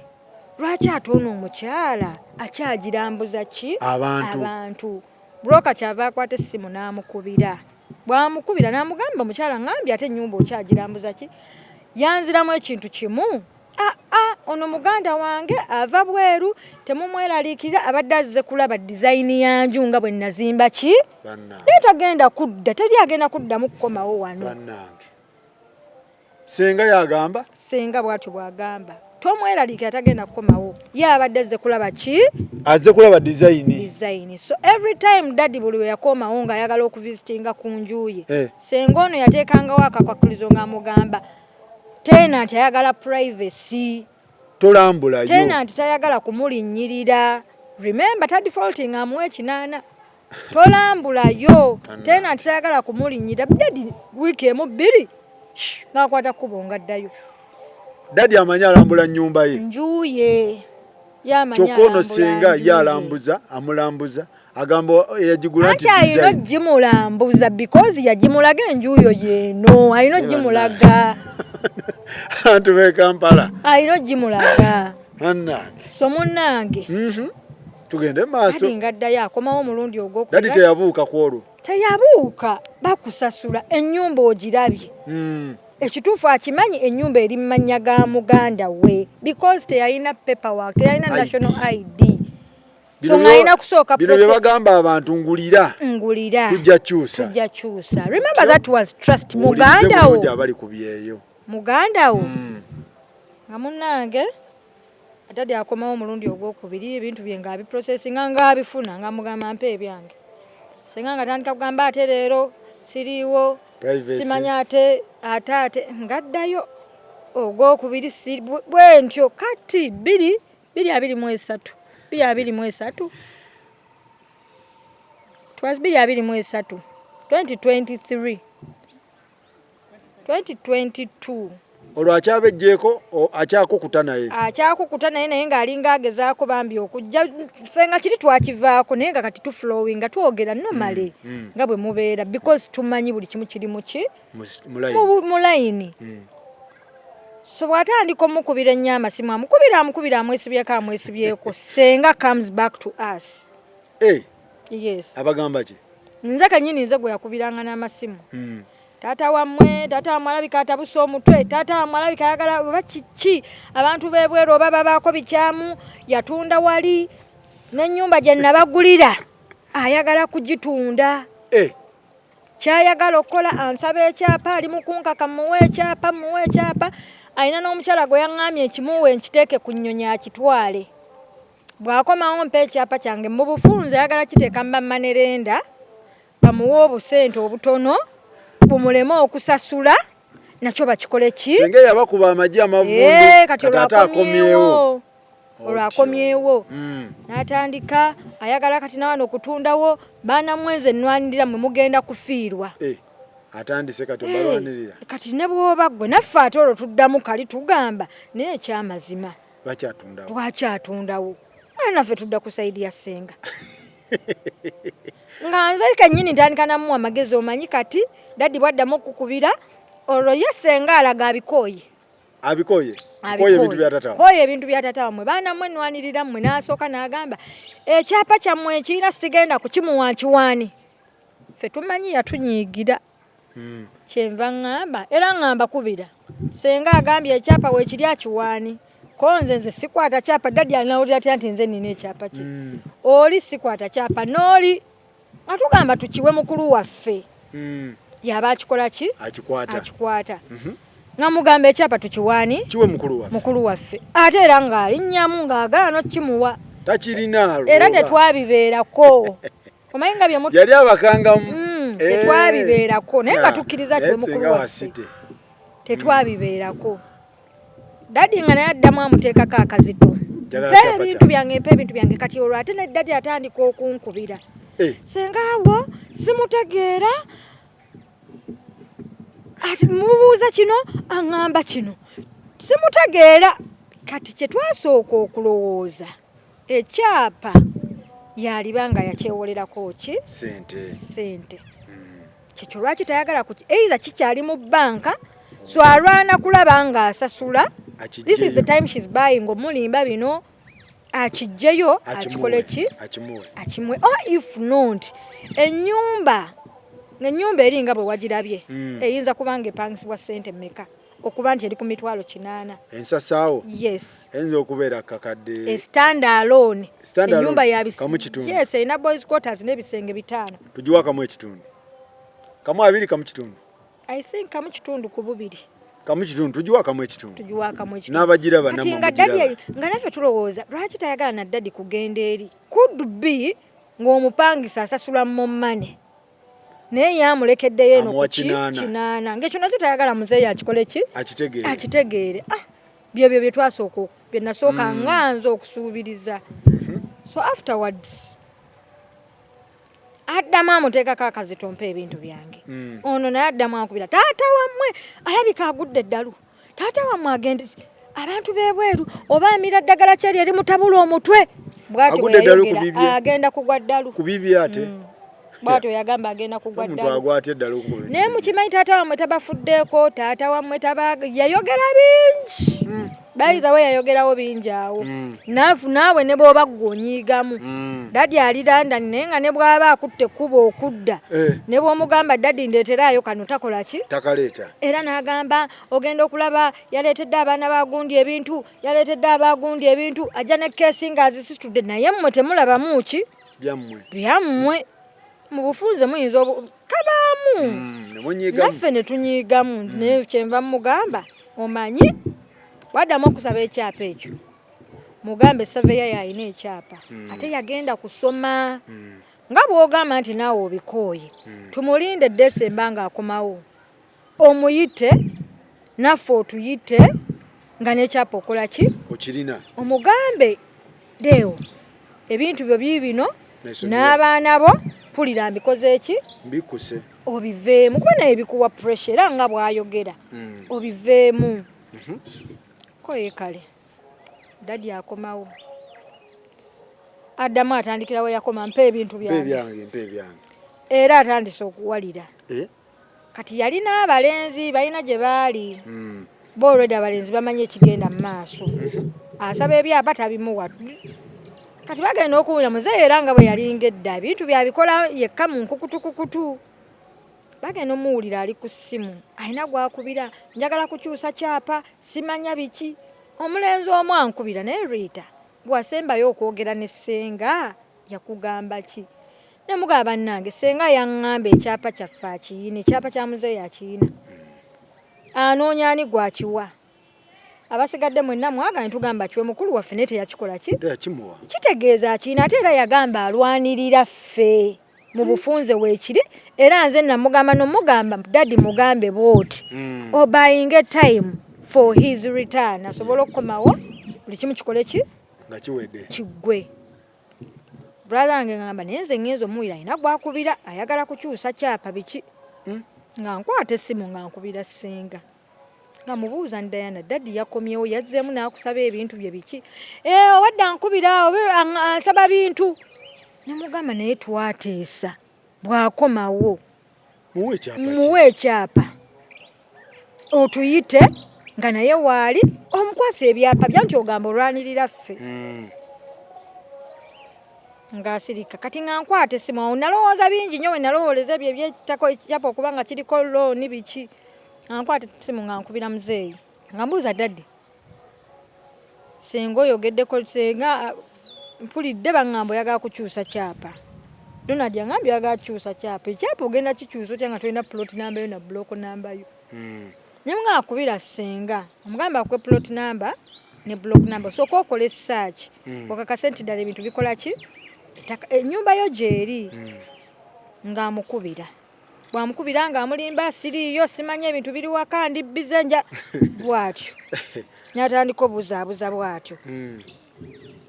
lwaki atoona omukyala akyagirambuza ki abantu. Broker kyava akwata essimu n'amukubira, bw'amukubira n'amugamba omukyala ngambye ate ennyumba okyagirambuza ki. Yanziramu ekintu kimu, ono muganda wange ava bweru, temumweraliikirira, abadde azze kulaba dizayini ya nju nga bwe nazimba ki naye tagenda kudda, teri agenda kuddamu kukomawo wano. Senga yagamba, senga bw'atyo bw'agamba tomweraliikirira, tagenda kukomawo, ye abadde azze kulaba ki, azze kulaba dizayini. So every time daddy buli we yakomawo nga ayagala okuvisitinga ku nju ye, senga ono yateekangawo akakwakulizo ng'amugamba tenant ayagala privacy, tolambulayo. Tenant tayagala kumulinnyirira. Remember defaulting amuwe kinana. Tolambulayo. Tenant tayagala kumulinnyirira. Daddy wiki emu bbiri n'akwata kkubo ngaddayo. Daddy amanya alambula nnyumba ye. Njuye. Yamanya. Chokono senga yalambuza, amulambuza. Agamba yagigula nti design. Ayino gimulambuza because yagimulaga enjuyo yeno. Ayino gimulaga. Antu be Kampala. Ayino gimulaga. Annange. So munnange. Tugende maaso. Kati ngaddayo akomawo omulundi ogw'okubiri. Daddy teyabuuka ku olwo. Teyabuuka, bakusasula ennyumba ogirabye. Ekituufu akimanyi ennyumba eri mu mannya ga muganda we because teyalina paperwork, teyalina national ID. So ngayina kusooka process. Bino bye bagamba abantu ngulira. Tujja kyusa. Remember that was trust muganda wo. Abali kubyeyo. Muganda wo. Nga munnange atadde akomawo omulundi ogw'okubiri ebintu bye ng'abi processinga ng'abifuna nga mugamba mpe ebyange. Senga nga tandika kugamba ate leero siriiwo, simanya ate ngaddayo ogw'okubiri bwe ntyo kati 2023 twas 2022 olwo akyabejjeeko akyakukuta naye naye ng'alinga agezaako bambi okujja ffe nga kiri twakivaako naye nga kati tuflowing nga twogera normally nga bwe mubeera because tumanyi buli kimu kiri muki mu layini. So bw'atandika omukubira ennyo amasimu amukubira amwesibyeko senga comes back to us. Yes. Abagamba ki? Nze kanyini nze gwe yakubiranga n'amasimu. Tata wamwe, tata amwalabika atabuse omutwe, tata amwalabika ayagala oba kiki abantu b'ebweru oba babaako bikyamu yatunda wali n'ennyumba gye nabagulira ayagala kugitunda. Kyayagala okukola ansaba ekyapa ali mukunkaka muwe ekyapa ayina n'omukyala gwe yaŋŋamye ekimuwe nkiteeke ku nnyonyi akitwale. Bw'akomawo mpa ekyapa kyange mu bufunze ayagala kiteeka mbammanerenda bamuwe obusente obutono bumulema okusasula nakyo bakikole ki? Senga yabakuba amagi amavundu kati olwakomyewo. N'atandika ayagala kati nawano okutundawo baana mwezi ennwanirira mwe mugenda kufiirwa. Atandise kati balwanirira. Kati ne bw'oba ggwe naffe ate olwo tuddamu kali tugamba naye ekyamazima lwakyatundawo. Naffe tudda kusaidia Senga. Nga nze kennyini ntandika namuwa amagezi omanyi kati daddy bwaddamu okukubira olwo ye Senga alaga abikooye. Abikooye ebintu bya tata wamwe baana mmwe ennwanirira mmwe n'asooka n'agamba ekyapa kyammwe ekirina sigenda kukimuwa nkiwaani. Ffe tumanyi yatunyiigira. Kyenva ŋŋamba era ŋŋamba kubira Senga agambye ekyapa weekiri akiwaani. Nze sikwata kyapa daddy anawulira atya nti nze nina ekyapa kye. Oli sikwata kyapa n'oli nga tugamba tukiwe mukulu waffe. Yaba akikola ki? Akikwata. Nga mugamba ekyapa tukiwaani kiwe mukulu waffe. Ate era ng'alinnyamu ng'agaana okkimuwa. Takirina era tetwabibeerako. Omanyi nga bye yali abakangamu. Tetwabibeerako naye nga tukkiriza kiwe mukulu waffe. Tetwabibeerako. Daddy nga naye addamu amuteekako akazito. Mpa ebintu byange kati olwo ate ne daddy atandika okunkubira. Senga awo simutegeera ati mubuuza kino aŋŋamba kino simutegeera kati kye twasooka okulowooza ekyapa yalibanga yakyewolerako ki sente kikyo lwaki tayagala ku either kikyali mu banka so alwana kulaba nga asasula. This is the time she's buying omulimba bino akijjeyo akikole ki akimwe or if not ennyumba eringa bwe wagirabye eyinza kubanga epangisibwa sente mmeka okuba nti eri ku mitwalo 8 ensasaawo yes enzo okubeera kakadde stand alone ennyumba yes ina boys quarters n'ebisenge 5 tujiwa kamu ekitundu kamu 2 kamu kitundu I think kamu kitundu ku bubiri kamu kitundu tujiwa kamu ekitundu n'abagira banamwe nga naffe tulowooza lwaki tayagala na daddy kugenda eri could be ng'omupangisa asasula mu money naye yamulekeddeyo eno ku kinana ng'ekyo nakyo tayagala muzeeyi akikole ki akitegeere byebyo bye twasooka bye nasooka nganza okusuubiriza so afterwards addamu amuteekako akazitompa ebintu byange ono naye addamu akubira taata wammwe alabika agudde eddalu taata wammwe agende abantu b'ebweru oba amira ddagala kyeri eri mutabula omutwe bw'atyo agenda kugwa ddalu ku bibi ate bw'atyo yagamba agenda kugwa ddalu naye mukimanyi taata wammwe tabafuddeeko taata wammwe yayogera bingi by the way yayogerawo bingi awo naawe ne bw'oba gonyiigamu dadi ali London naye nga ne bw'aba akutte kuba okudda ne bw'omugamba dadi ndeeteraayo kano takola ki takaleeta era n'agamba ogenda okulaba yaleetedde abaana bagundi ebintu yaleetedde abagundi ebintu ajja ne keesi ng'azisitudde naye mmwe temulabamu ki byammwe mu bufunze muyinza kabaamu naffe ne tunyiigamu naye kyenva mugamba omanyi waddamu okusaba ekyapa ekyo mugambe saveya yalina ekyapa ate yagenda kusoma nga bw'ogamba nti naawe obikooye tumulinde Desemba ng'akomawo omuyite naffe otuyite nga n'ekyapa okola ki okirina omugambe deewo ebintu byo biibino n'abaana bo pulira mbikoze eki mbikuse obiveemu kuba naye bikuwa pressure era nga bw'ayogera obiveemu koye kale dadi akomawo addamu atandikirawo yakoma mpa ebintu byange era atandise okuwalira kati yalina abalenzi balina gye baali boolwedi abalenzi bamanye ekigenda mu maaso asaba ebyapa tabimuwa kati bagenda okuwulira muzeeyi era nga bwe yalinga edda ebintu byabikola yekka mu nkukutukukutu bagenda omuwulira ali ku ssimu alina gwakubira njagala kukyusa kyapa simanya biki omulenzi omu ankubira naye Rita bwasembayo okwogera ne Senga yakugamba ki ne mugaba bannange Senga yaŋŋamba ekyapa kyaffe akiyina ekyapa kya muzeeyi akiyina anoonya ani gwakiwa abasigadde mwenna mwagala tugamba kiwe mukulu waffe naye teyakikola ki kitegeeza akiyina ate era yagamba alwanirira ffe mu bufunze weekiri era nze namugamba nomugamba dadi mugambe bwoti obayinge time for his return asobola okukomawo buli kimu kikole ki nga kiwedde kiggwe brother wange ngamba naye nze ngenza omuwira alina gwakubira ayagala kukyusa kyapa biki nga nkwata essimu nga nkubira Senga nga mubuuza Diana dadi yakomyewo yazzeemu n'akusaba ebintu bye biki wadde ankubira ansaba bintu nemugamba naye twateesa bwakomawo muwe ekyapa otuyite nga naye waali omukwasa ebyapa byanti ogamba olwanirira ffe ng'asirika kati nga nkwata essimu awo nalowooza bingi nnyo we nalowooleza ebyo ebyettako ekyapa okuba nga kiriko looni biki nkwata essimu nga nkubira muzeeyi nga mbuuza dadi Senga oyogeddeko Senga mpulidde baŋŋamba oyagala kukyusa kyapa Donald yangambye oyagala kukyusa kyapa ekyapa ogenda kikyusa otya nga tolina plot number yo na block number yo naye nga akubira Senga omugamba akuwe plot number ne block number sooka okola search okakase nti ddala ebintu bikola ki ennyumba yo gyeri ng'amukubira bwamukubira ng'amulimba siriiyo simanye ebintu biri waka ndi bizenja bw'atyo n'atandika obuzaabuza bw'atyo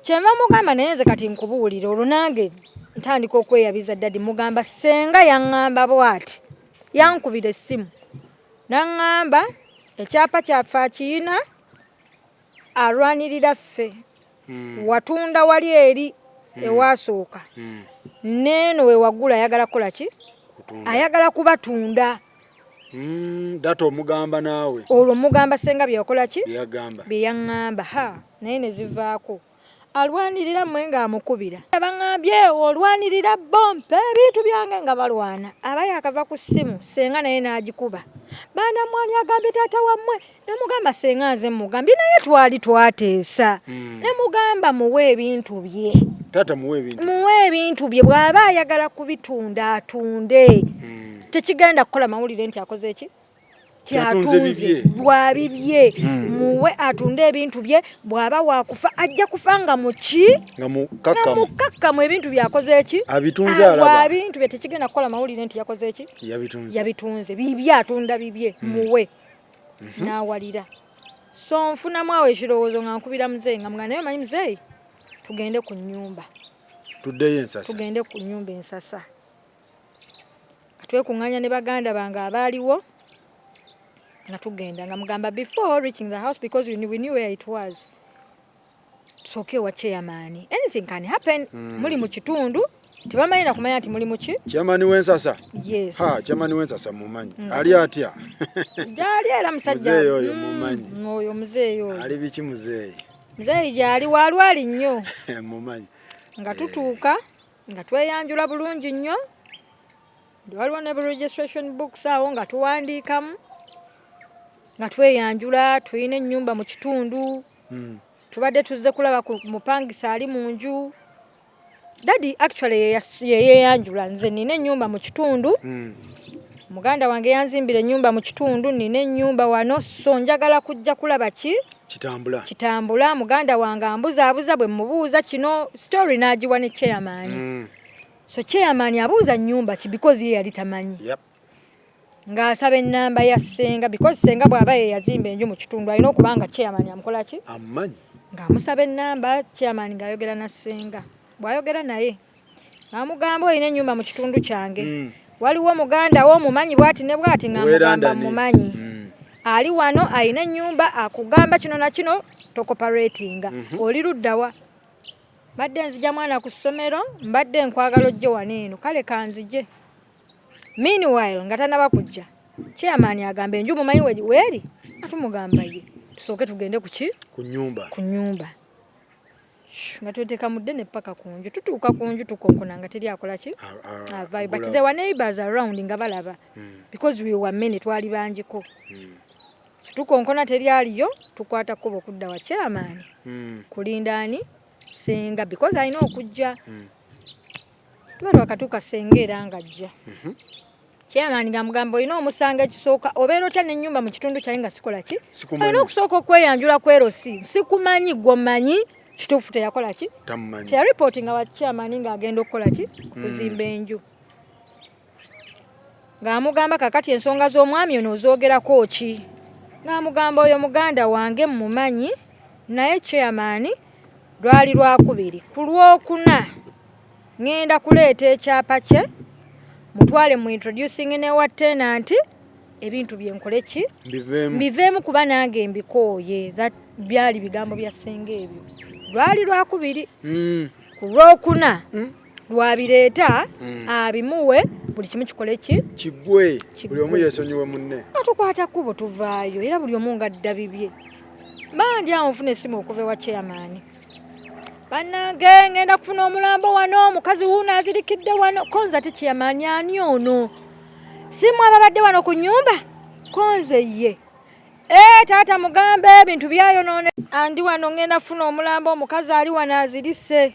kyenva mugamba naye nze kati nkubuwulira olwo nange ntandika okweyabiza dadi mugamba Senga yaŋŋamba bw'ati yankubira essimu n'aŋŋamba ekyapa kyaffe akiyina alwanirira ffe watunda wali eri ewasooka neno we wagula ayagala kola ki ayagala kubatunda dato omugamba naawe olwo mugamba senga byakola ki byagamba ha naye ne zivaako alwanirira mmwe ng'amukubira baŋŋambye olwanirira bompe ebintu byange nga balwana aba yakava ku ssimu senga naye n'agikuba baana mwani agambye taata wammwe namugamba senga nze mugambye naye twali twateesa ne mugamba muwe ebintu bye taata muwe ebintu bye bw'aba ayagala kubitunda atunde tekigenda kukola mawulire nti akoze eki kyatunze bwabibye muwe atunde ebintu bye bw'aba wakufa ajja kufanga muki nga mukakkamu ebintu byakoze eki abitunze alaba ebintu bye tekigenda kukola mawulire nti yakoze eki yabitunze bibye atunda bibye muwe n'awalira so nfunamu awo ekirowoozo nga nkubira muzeeyi nga mugana naye manyi muzeeyi tugende ku nnyumba tugende ku nnyumba ensasa twekuŋŋanya ne baganda bange abaaliwo nga tugenda nga mugamba before reaching the house because we knew where it was tusooke wa chairman anything can happen muli mu kitundu tebamanyi na kumanya nti muli mu ki chairman w'ensasa yes chairman w'ensasa mumanyi ali atya gyali era musajja oyo mumanyi oyo muzeeyi oyo ali biki muzeeyi gyali walwali nnyo mumanyi nga tutuuka nga tweyanjula bulungi nnyo waliwo ne registration books awo nga tuwandiikamu nga tweyanjula tulina ennyumba mu kitundu tubadde tuzze kulaba ku mupangisa ali mu nju dadi actually yeyanjula nze nina ennyumba mu kitundu muganda wange yanzimbira ennyumba mu kitundu nina ennyumba wano so njagala kujja kulaba ki kitambula muganda wange ambuzaabuza bwe mubuuza kino story n'agiwa ne chairman so chairman abuuza nnyumba ki because ye yali tamanyi ng'asaba ennamba ya senga because senga bw'aba ye yazimba enju mu kitundu alina okubanga chairman amukola ki amanyi ng'amusaba ennamba chairman ng'ayogera na senga bw'ayogera naye ng'amugamba olina ennyumba mu kitundu kyange waliwo muganda wo mumanyi bw'ati ne bw'ati ng'amugamba mumanyi ali wano alina ennyumba akugamba kino na kino tokoparatinga oli luddawa mbadde nzija mwana ku ssomero mbadde nkwagala ojje wano eno kale kanzije meanwhile nga tanaba kujja chairman agamba enju mumanyi weeri atumugamba ye tusooke tugende ku nyumba nga tweteeka mudde ne paka ku nju tutuuka ku nju tukonkona nga teri akola ki avaayo but there were neighbors around nga balaba because we were many twali bangiko tukonkona teri aliyo tukwata kkubo okudda wa chairman kulindaani senga because alina okujja tubalwa akatuuka senga era nga ajja chairman ng'amugamba olina omusanga ekisooka obeera otya n'ennyumba mu kitundu kyali nga sikola ki olina okusooka okweyanjula kwerosi sikumanyi gwomanyi kituufu teyakola ki teyaripooti nga wa chairman ng'agenda okukola ki kuzimba enju ng'amugamba kakati ensonga z'omwami ono ozoogerako ki ng'amugamba oyo muganda wange mmumanyi naye chairman lwali lwakubiri ku lwokuna ngenda kuleeta ekyapa kye mutwale mu introducing ne wa tenant ebintu byenkole ki mbiveemu kuba nange mbikooye byali bigambo bya senga ebyo lwali lwakubiri ku lwokuna lwabireeta abimuwe buli kimu kikole ki kigwe buli omu yeesonyiwe munne tukwata kkubo tuvaayo era buli omu ngadda bibye bandi awo nfuna essimu okuva ewa chairman bannange ngenda kufuna omulambo wano omukazi wuuno azirikidde wano konza techairman ani ono simu ababadde wano ku nnyumba konze ye taata mugambe ebintu byayonoone andi wano ngenda kufuna omulambo omukazi ali wano azirise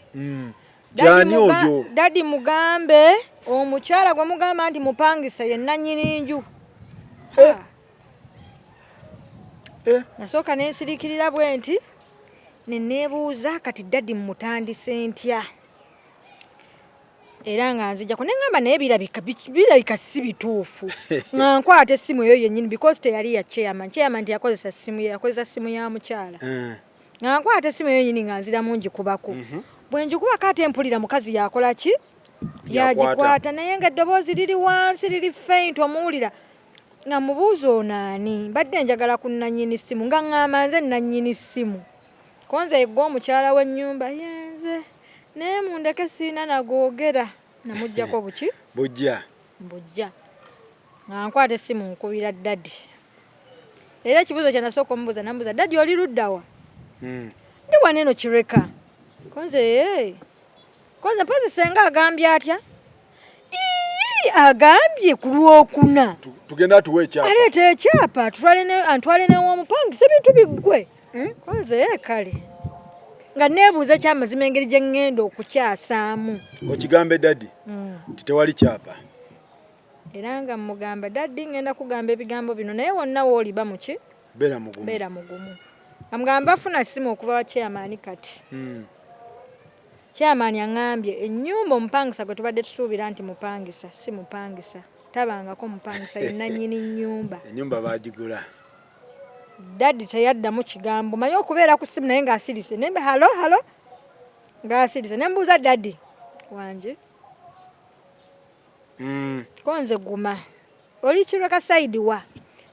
Jani oyo dadi mugambe omukyala gwe mugamba nti mupangisa ye nannyini nju nasooka nensirikirira bwe nti neneebuuza kati dadi mutandise ntya era nga nzijjako ne ngamba naye birabika si bituufu nga nkwata essimu eyo yennyini because teyali ya chairman teyakozesa simu ya mukyala nga nkwata essimu eyo yennyini nga nziramu ngikubako bwe njikubako ate mpulira mukazi yakola ki yagikwata naye nga eddoboozi liri wansi liri faint omuwulira nga mubuuza onaani mbadde njagala ku nannyini ssimu nga ŋŋamba nze nannyini ssimu konze gwe omukyala w'ennyumba yenze ne mundeke sina nagogera namujjako buki bujja nga nkwate simu nkubira daddy era ekibuzo kya nasooka omubuuza nambuuza daddy oli luddawa ndi waneno kireka konze mpazi senga agambye atya agambye ku Lwokuna tugenda tuwe ekyapa aleeta ekyapa antwale n'ew'omupangisa ebintu biggwe konze kale nga neebuuza kyamazima engeri gye ŋŋenda okukyasaamu okigambe daddy titewali kyapa era nga mugamba daddy ngenda kugamba ebigambo bino naye wonna wooliba muki beera mugumu amugamba afuna simu okuva wa chairman kati chairman aŋambye ennyumba omupangisa gwe tubadde tusuubira nti mupangisa si mupangisa tabangako mupangisa yenna nnyini nnyumba ennyumba baagigula daddy teyaddamu kigambo manyi okubeera ku simu naye ng'asirise nembe halo ng'asirise nembuuza daddy wanje konze guma oli kireka side wa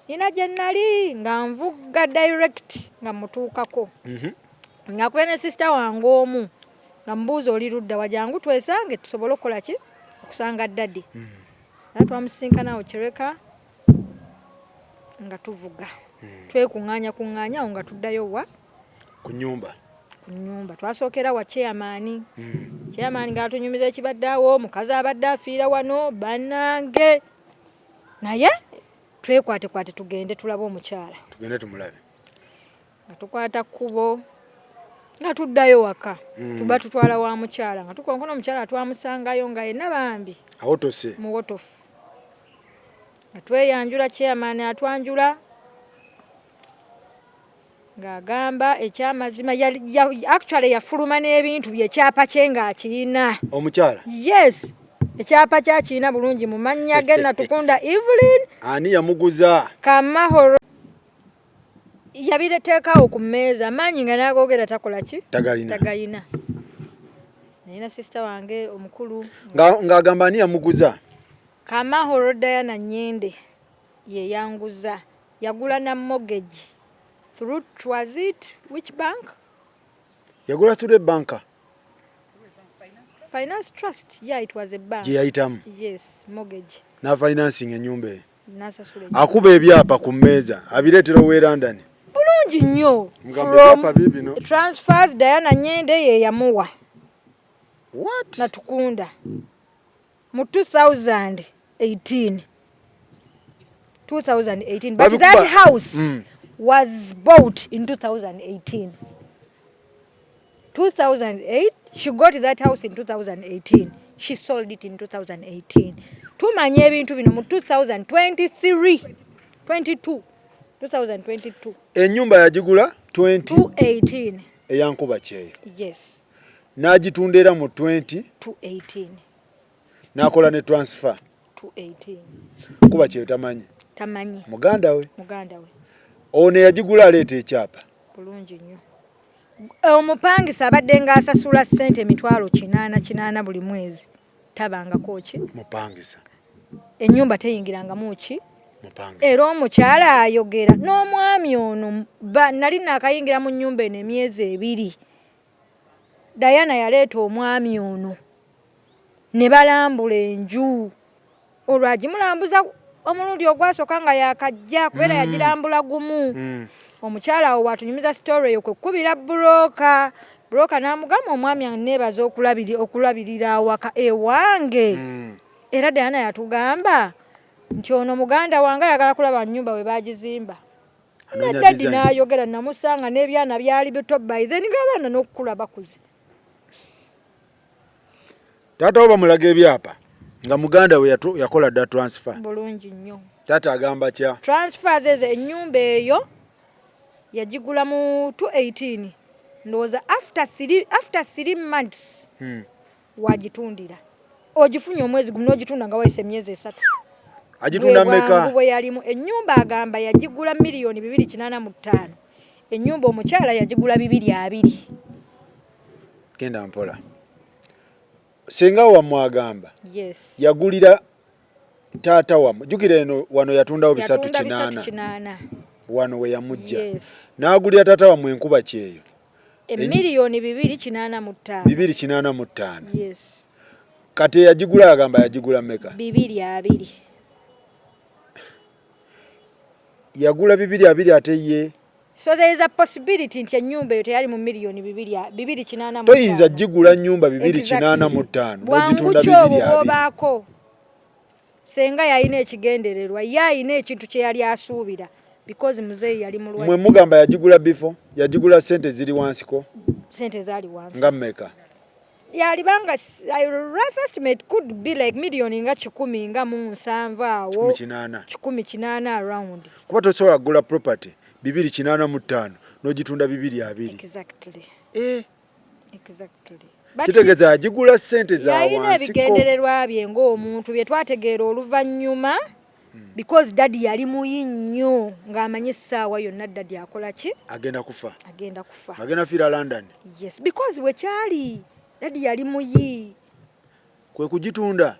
nina gye nnali nga nvuga direct nga mutuukako nga kwe ne sister wange omu nga mbuuza oli ludda wajangu twesange tusobole okukola ki okusanga daddy twamusinkanawo kireka nga tuvuga twekuŋŋaanya nga tuddayo wa ku nyumba twasookera wa chairman nga atunyumiza ekibadde awo omukazi abadde afiira wano bannange naye twekwate tugende tulabe omukyala tugende tumulabe nga tukwata kkubo nga tuddayo waka tuba tutwala wa mukyala nga tukonkona omukyala twamusangayo nga yenna bambi awotose muwotofu nga tweyanjula chairman atwanjula ng'agamba ekyamazima actually yafuluma n'ebintu byekyapa kye ng'akirina omukyala yes ekyapa kyakirina bulungi mu mannya ge Natukunda Evelyn ani yamuguza Kamahoro yabireteekawo ku mmeeza amaanyi nga n'agogera takola ki tagalina nayina sister wange omukulu ng'agamba ani yamuguza Kamahoro Diana Nyende ye yanguza yagula na mortgage through was it which bank yagula through a bank finance trust yeah it was a bank yayitamu yes mortgage na financing enyumba nasasule akuba ebyapa ku mmeeza abireetera we London bulungi nnyo from bibino transfers Diana Nyende ye yamuwa what Natukunda mu 2018 but that house was bought in 2018 she got that house in 2018 she sold it in 2018 tumanye ebintu bino mu 2022 enyumba yagigula 2018 eya Nkuba Kyeeyo yes n'agitundira mu 2018 n'akola ne transfer 2018 Nkuba Kyeeyo tamanyi muganda we ono yagigula aleeta ekyapa bulungi nnyo omupangisa abadde ng'asasula ssente emitwalo 8 buli mwezi tabangako ki mupangisa ennyumba teyingirangamu ki mupangisa era omukyala ayogera n'omwami ono nali nakayingira mu nnyumba eno emyezi 2 Diana yaleeta omwami ono ne balambula enju olwagimulambuza omulundi ogwasooka nga yakajja kubeera yagirambula gumu omukyala awo watunyumiza story eyo kwekubira broka n'amugamba omwami aneebaza okulabirira awaka ewange era Diana yatugamba nti ono muganda wange ayagala kulaba nnyumba we bagizimba nadaddi n'ayogera namusanga n'ebyana byali bito by then ng'abaana n'okukula bakuze taata wo bamulaga ebyapa nga muganda we yakola dda transfer bulungi nnyo taata agamba kya transfers ezo ennyumba eyo yagigula mu 2018 ndowooza after 3 months wagitundira ogifunye omwezi gumu n'ogitunda nga wayise emyezi 3 agitunda mmeka bwe yalimu ennyumba agamba yagigula $285,000 ennyumba omukyala yagigula $220,000 genda mpola senga wammwe agamba yes yagulira taata wammwe jukira eno wano yatundawo 308 wano we yamujja yes n'agulira taata wammwe Nkuba Kyeeyo Emiliyoni 285. 285. Yes. Kati yagigula agamba yagigula meka? 220. Yagula 220 ate ye. So there is a possibility nti ennyumba eyo teyali mu miliyoni 285. Toyinza gigula nnyumba 285 n'ogitunda 220. Senga yalina ekigendererwa, yalina ekintu kye yali asuubira because muzeeyi yali mulwadde. Mwe mugamba yagigula before, yagigula sente ziri wansiko? Sente zaali wansi. Nga mmeka? Yalibanga rough estimate could be like miliyoni nga 10 nga mu 7 awo. 18 around. Kuba tosobola kugula property 285 n'ogitunda 220. Exactly. Exactly. Kitegeeza agigula sente za wansiko. Yalina ebigendererwa bye ng'omuntu bye twategeera oluvannyuma because daddy yali muyi nnyo ng'amanyi essaawa yonna daddy akola ki? Agenda kufa. Agenda fiira London. Yes, because we kyali daddy yali muyi. Kwe kugitunda.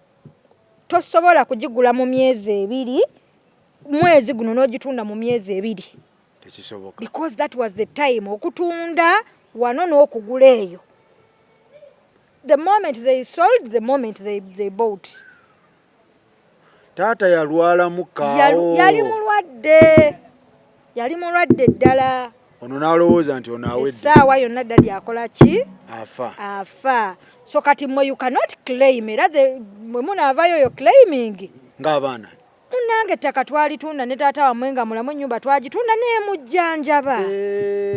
Tosobola kugigula mu myezi 2, mwezi guno n'ogitunda mu myezi 2. Tekisoboka. Because that was the time okutunda wano n'okugula eyo. The moment they sold, the moment they bought. Taata yalwala mukaawo. Yali mulwadde ddala. Ono n'alowooza nti ono awedde. Essaawa yonna daddy akola ki? Afa. So kati mwe you cannot claim era mwe munaavayo yo claiming. Ng'abaana. Munnange ettaka twalitunda ne taata wamwe nga mulamu ennyumba twagitunda n'emujjanjaba.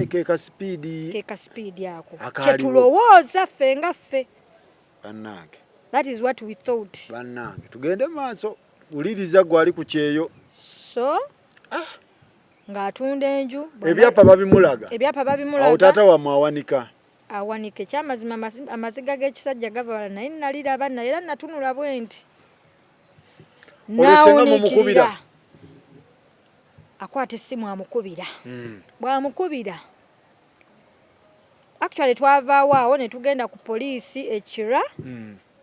Keeka speedi. Keeka speedi ako. Kye tulowooza ffe nga ffe. Bannange. That is what we thought. Bannange tugende maaso. Uliriza gwali ku Kyeeyo. So ng'atunda enju. Ebyapa babimulaga. Awo taata wamwe awanika. Awanike kyamazima amaziga g'ekisajja gava naye naliraba naye era natunula bwe nti. Olesenga mumukubira. Akwata essimu amukubira. Bw'amukubira. Actually twavaawo awo ne tugenda ku poliisi ekira.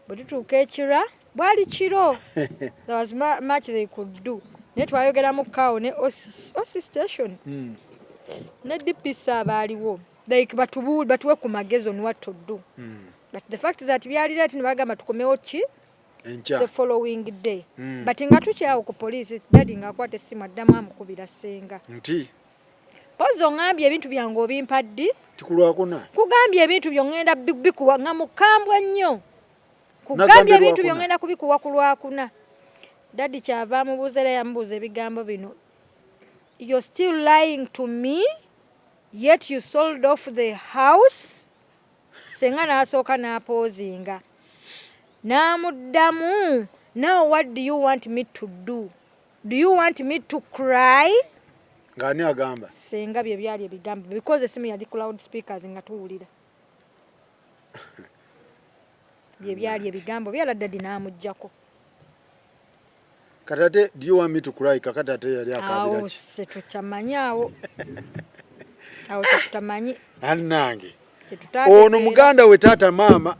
Bwe tutuuka ekira bwali kiro. There was much they could do. Ne twayogera mu kawo ne OC station. Ne DPS abaaliwo. Like batuwe ku magezo on what to do. But the fact that byali late ne bagamba tukomewo ki? The following day. But nga tukyawo ku poliisi daddy ng'akwata essimu addamu amukubira Senga. Nti Pozo ngambye ebintu byange obimpaddi. Tikulwakuna. Kugambye ebintu byongenda bikuwa nga mukambwe nnyo. Kugambye ebintu byongenda kubikuwa ku Lwakuna. Daddy kyava amubuuzera yamubuuza ebigambo bino. You're still lying to me, yet you sold off the house. Senga n'asooka n'apoozinga. N'amuddamu. Now what do you want me to do? Do you want me to cry? Ngani agamba. Senga bye byali ebigambo because essimu yali ku loudspeakers nga tuwulira. Bye byali ebigambo byala daddy n'amuggyako. Katate, do you want me to cry? Kakatate yali akabira ki? Awo setukyamanyi awo. Awo tetutamanyi. Annange. Ono muganda we taata maama.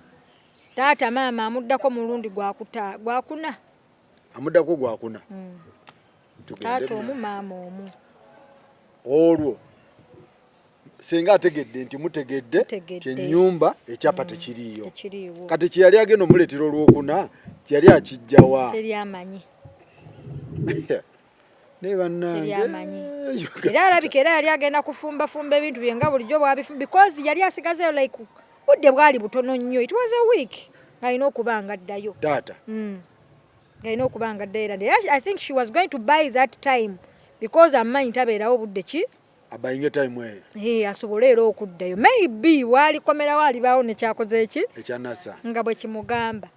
Taata maama amuddako mulundi gwakuna. Amuddako gwakuna. Taata omu maama omu. Olwo Senga ategedde nti mutegedde kyennyumba ekyapa tekiriiyo. Kati kye yali agenda omuleetera Olwokuna kyali akijjawa. Teri amanyi. Ne bannange. Era alabika era yali agenda kufumba ebintu bye nga bulijjo bwabifumba because yali asigazeyo like budde bwali butono nnyo. It was a week. Ng'alina okuba nga addayo. Taata. Ng'alina okuba nga addayo. And I think she was going to buy that time because amanyi tabeerawo budde ki? Abayinge time eyo. Asobole era okuddayo. Maybe walikomerawo alibaawo ne kyakoze eki? Ekyanasa. Nga bwe kimugamba.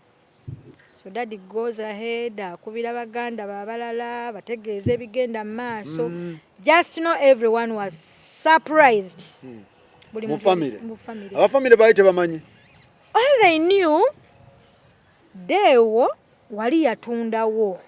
So daddy goes ahead, akubira baganda babalala, bategeeza ebigenda maaso. Just know everyone was surprised. Mu family. Aba family baali tebamanyi. All they knew, deewo wali yatundawo.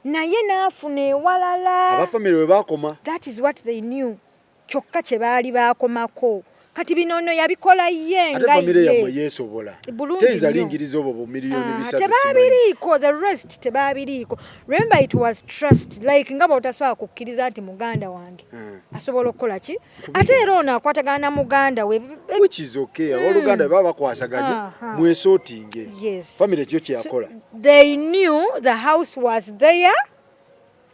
Naye naafuna ewalala. Aba family we baakoma. That is what they knew. Kyokka kye baali baakomako. kati binono yabikola ye nga family yamwe yesobola tenza lingirizo obo miliyoni bisatu tebabiriko the rest tebabiriko remember it was trust like ngabo otaswa kukkiriza nti muganda wange asobola okukola ki ate era ono akwatagana muganda we which is okay oluganda baba kwasaganye mwesotinge family kyo kyakola they knew the house was there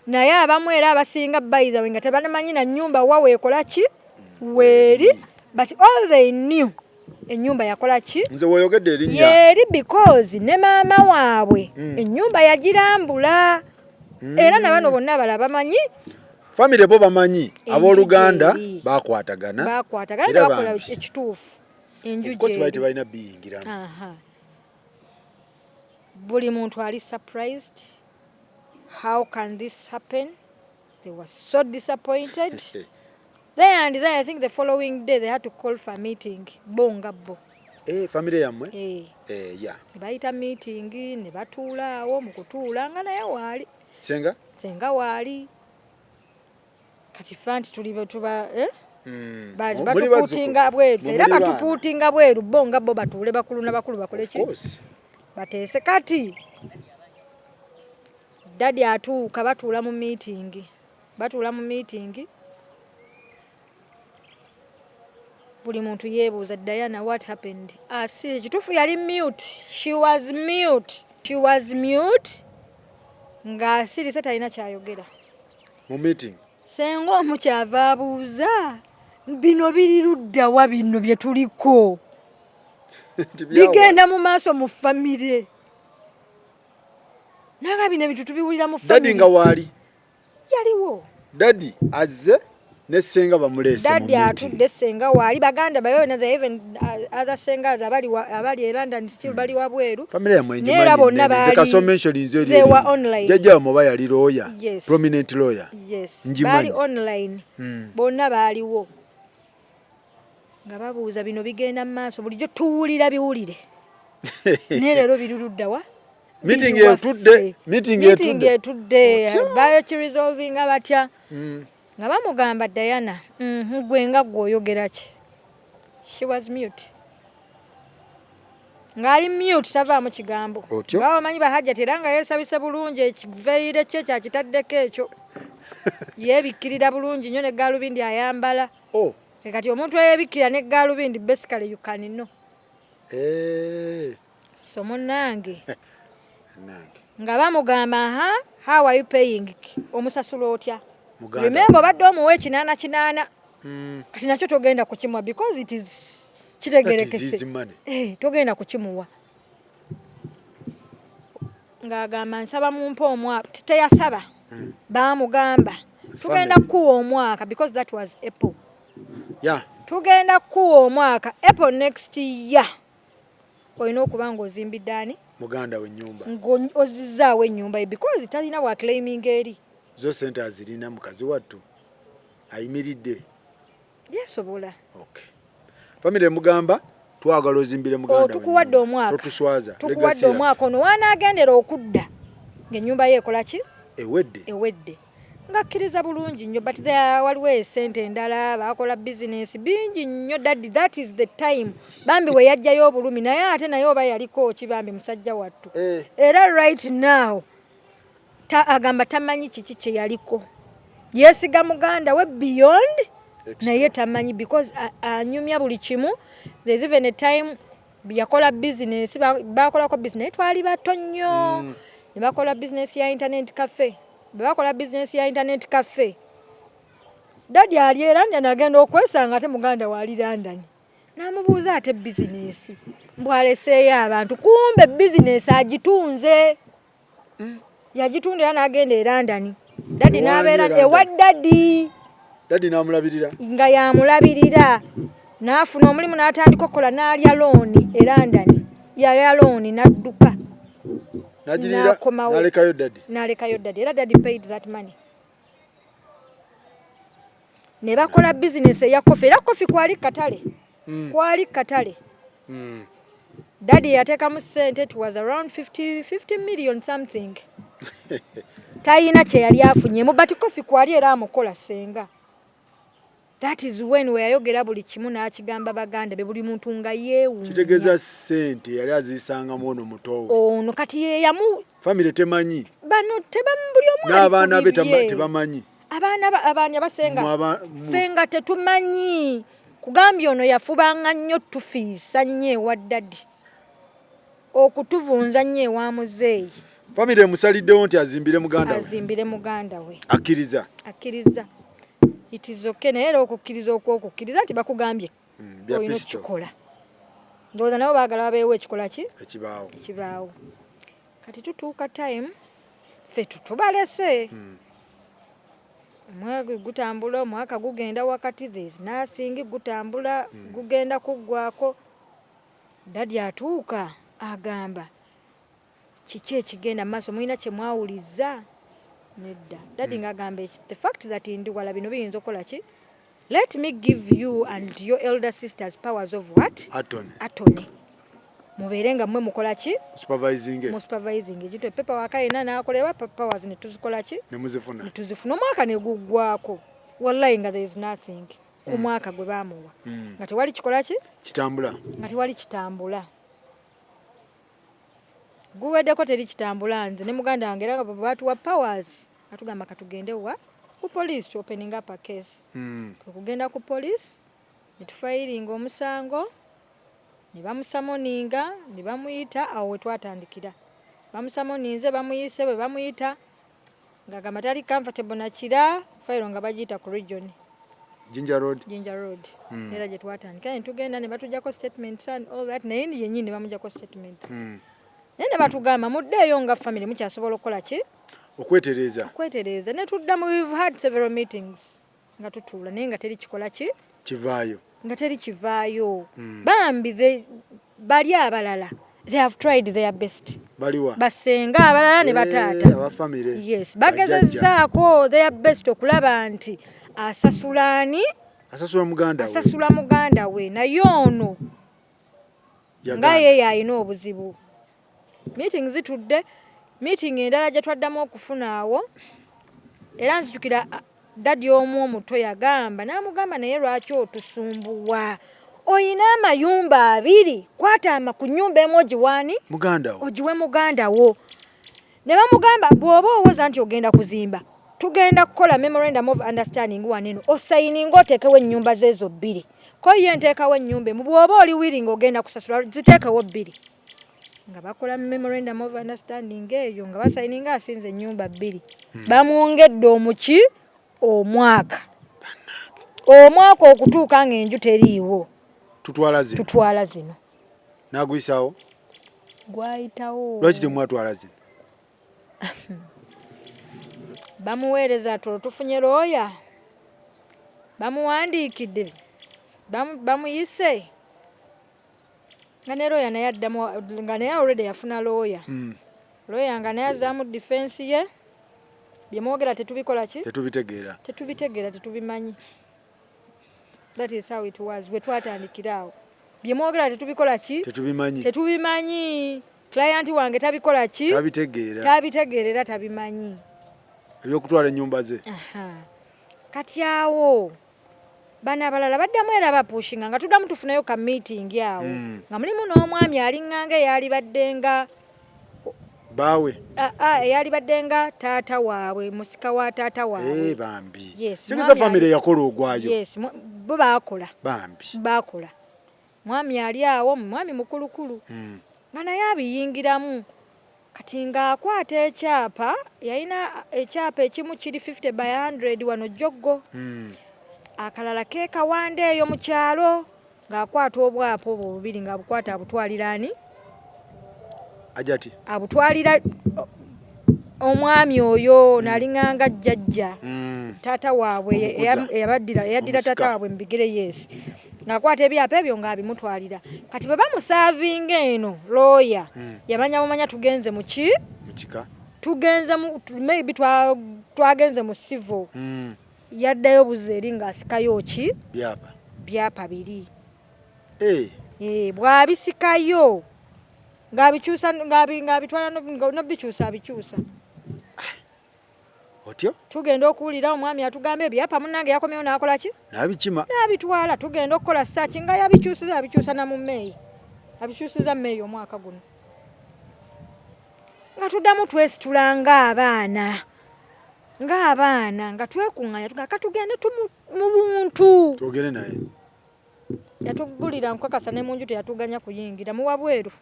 naye abamu era abasinga by the way nga tebamanyi na nyumba wawe ekola ki weri but all they knew enyumba yakola ki nze woyogedde erinnya yeri because ne maama waabwe enyumba yagirambula era nabano bonna balaba bamanyi family bo bamanyi abooluganda bakwatagana era bakola ekituufu enjuje baite balina biyingiramu buli muntu ali surprised how can this happen they were so disappointed Then I think the following day they had to call for a meeting. Bonga bo. Family yamwe? Yeah. Baita meeting ne batula awo mu kutula nga naye wali. Senga? Senga wali. Kati fanti tulibe tuba Bali batuputinga bweru. Era batuputinga bweru bonga bo batule bakulu na bakulu bakole ki? Of course. Batese kati. Daddy atuuka batula mu meeting. Batula mu meeting. Buli muntu yebuuza Diana what happened asi kitufu yali mute she was mute nga asiri seta ina kyayogera mu meeting senga omukyava abuuza bino biri ludda wa bino bye tuliko bigenda mu maaso mu family naga bino bitu tubiwulira mu family Daddy nga wali yaliwo Daddy azze ne senga bamulese Daddy atudde senga wali baganda bayo na even other sengas abali London still bali wabweru family ya mwenje manje ka so mention inzo they were online jaja mo bayali lawyer prominent lawyer bali online bonna baliwo nga babuuza bino bigenda maaso bulijjo tuwulira biwulire ne lero biruludda wa meeting etudde bayo resolving abatya nga bamugamba Diana gwenga gwoyogera ki she was mute ngali mute tava mu kigambo bawo manyi bahajja teranga yesabise bulungi ekiveire kye kya kitaddeko ekyo yebikirira bulungi nnyo ne galubindi ayambala kati omuntu eyebikira ne galubindi basically you can know somo nange nga bamugamba how are you paying omusasula otya remember badde omuwe 8 kati nakyo togenda kukimwa because it is kitegerekese togenda kukimuwa ng'agamba nsaba mumpa omwaka teyasaba bamugamba tugenda kuwa omwaka because that was April tugenda kuwa omwaka April next year olina okuba ng'ozimbidde ani muganda w'ennyumba ng'ozizaawo ennyumba because talina wa claiming eri zo sente azirina mukazi wattu ayimiridde yesobola family mugamba twagala ozimbire muganda tukuwadde omwaka totuswaza tukuwadde omwaka ono wanaagendera okudda ng'ennyumba ye ekola ki ewedde ngakkiriza bulungi nnyo but waliwo esente endala bakola business bingi nnyo daddy that is the time bambi we yajjayo obulumi naye ate naye oba yaliko ki bambi musajja wattu era right now agamba tamanyi kiki kye yaliko yesiga muganda we beyond naye tamanyi because anyumya buli kimu there's even a time yakola business bakolako business twali bato nnyo ne bakola business ya internet cafe Daddy ali London agenda okwesanga ate muganda wali London namubuuza ate business mbwaleseeyo abantu kumbe business agitunze yagitundira n'agenda e London Daddy n'abeera ewa Daddy n'amulabirira nga yamulabirira n'afuna omulimu n'atandika okukola n'alya looni e London yalya looni n'adduka n'alekayo Daddy era Daddy paid that money ne bakola business eya kofi era kofi kwali katale Daddy yateekamu ssente it was around 50 million something tayina kye yali afunyemu but kofi kwali era amukola senga That is when we ayogera buli kimu n'akigamba baganda be buli muntu nga yeewuunya. Kitegeeza ssente yali aziisangamu ono muto we. Ono kati ye yamu. Famire temanyi. Bano tebamu buli omu. N'abaana be tebamanyi. Abaana basenga. Senga tetumanyi. Kugambye ono yafubanga nnyo tufiisa nnyo ewa ddadi. Okutuvunza nnyo ewa muzeeyi. Famire musaliddewo nti azimbire muganda we. Azimbire muganda we. Akkiriza. It is okay naye era okukkiriza okukkiriza nti bakugambye olina okukikola. Ndowooza nabo baagala babeewo ekikola ki? Ekibaawo. Kati tutuuka time ffe tubalese. Omwaka gutambula, omwaka gugenda wakati, there is nothing, gutambula gugenda kuggwako. Dadi atuuka agamba kiki ekigenda maaso, mulina kye mwawuliza? Nedda. Dadi ng'agamba the fact that ndi wala bino biyinza okukola ki? Let me give you and your elder sisters powers of what? Attorney. Mubeere nga mmwe mukola ki? Supervising. Ekitwe pepa wakayina n'akolebwa powers ne tuzikola ki? Ne tuzifuna omwaka ne guggwako. Wallahi nga there is nothing. Ku mwaka gwe baamuwa. Nga tewali kikola ki? Nga tewali kitambula. Guweddeko teri kitambula nze ne muganda wange era nga batuwa powers. Atugamba katugende wa? Ku police to opening up a case. Kugenda ku police ne tufayiringa omusango. Ne bamusamoninga, ne bamuyita awo we twatandikira. Bamusamoninze bamuyise bwe bamuyita ng'agamba tali comfortable na kira fayiro nga bagiyita ku region. Jinja Road. Era gye twatandika ne tugenda ne batujjako statements and all that naye yennyini ne bamujjako statements. Naye ne batugamba muddeeyo nga family mukyasobola okukola ki? Okwetereeza. Ne tuddamu, we've had several meetings nga tutuula naye nga teri kikola ki? Kivaayo. Nga teri kivaayo. Bambi bali abalala. They have tried their best. Baliwa. Basenga abalala ne bataata. Abafamire. Yes. Bagezezzaako their best okulaba nti asasulaani. Asasula muganda we. Naye ono nga ye yalina obuzibu. Meeting zitudde. Meeting endala gye twaddamu okufuna awo. Era nzijukira dadi omu omuto yagamba n'amugamba naye lwaki otusumbuwa? Oyina amayumba 2, kwata ku nnyumba emu ogiwaani? Ogiwe muganda wo. Ne bamugamba bw'oba owooza nti ogenda kuzimba, tugenda kukola memorandum of understanding waneno. Osayininga oteekewo ennyumba zeezo 2. Ko ye nteekawo ennyumba emu. Bw'oba oli willing ogenda kusasula ziteekewo 2. Nga bakola memorandum of understanding eyo nga basayininga asinze ennyumba 2. Bamwongedde omuki? Omwaka okutuuka ng'enju teriiwo. Tutwala zino. N'aguyisaawo? Gwayitawo. Lwaki temwatwala zino? Bamuweereza tufunye looya. Bamuwandiikidde. Bamuyise. Nga ne looya naye addamu nga naye already yafuna looya. Looya nga naye azaamu defense ye. Byemwogera tetubikola ki? Tetubitegeera, tetubimanyi. That is how it was. Bwe twatandikira awo. Byemwogera tetubikola ki? Tetubimanyi. Client wange tabikola ki? Tabitegeera tabimanyi. Ebyokutwala ennyumba ze. Kati awo bano abalala baddamu era bapushinga nga tuddamu tufunayo ka meeting awo. Nga mulimu n'omwami alinganga eyali baddenga baawe. Eyali baddenga taata waabwe, musika wa taata waabwe. Bambi. Yes. Kigeza family yakola ogwayo. Yes. Bo baakola. Baakola. Mwami ali awo, mwami mukulukulu. Nga naye abiyingiramu. Kati ng'akwata ekyapa, yalina ekyapa ekimu kiri 50 by 100 wano Joggo. Akalala keekawanda eyo mu kyalo ng'akwata obwapo obwo bubiri ng'abukwata abutwalira ani? Ajati. Abutwalira omwami oyo nalinganga jjajja. Taata waabwe yaddira taata waabwe mbigere yes. Ng'akwata ebyapa ebyo ng'abimutwalira. Kati bwe bamusaavinga eno looya yamanya tugenze mu ki? Mukika. Tugenze maybe twagenze mu civil. Yaddayo buzeeri ng'asikayo ki? Byapa 2. Bw'abisikayo ng'abikyusa ng'abitwala n'obikyusa abikyusa. otyo tugenda okuwulira omwami atugamba ebyapa munnange yakomyewo n'akola ki n'abikima n'abitwala tugenda okukola saaki nga yabikyusa na mu Myee abikyusiza Myee omwaka guno nga tuddamu twesitula ng'abaana nga twekuŋŋanya tugaka tugende mu buntu twogere naye yatugulira nkakasa ne munju teyatuganya kuyingira mu wabweru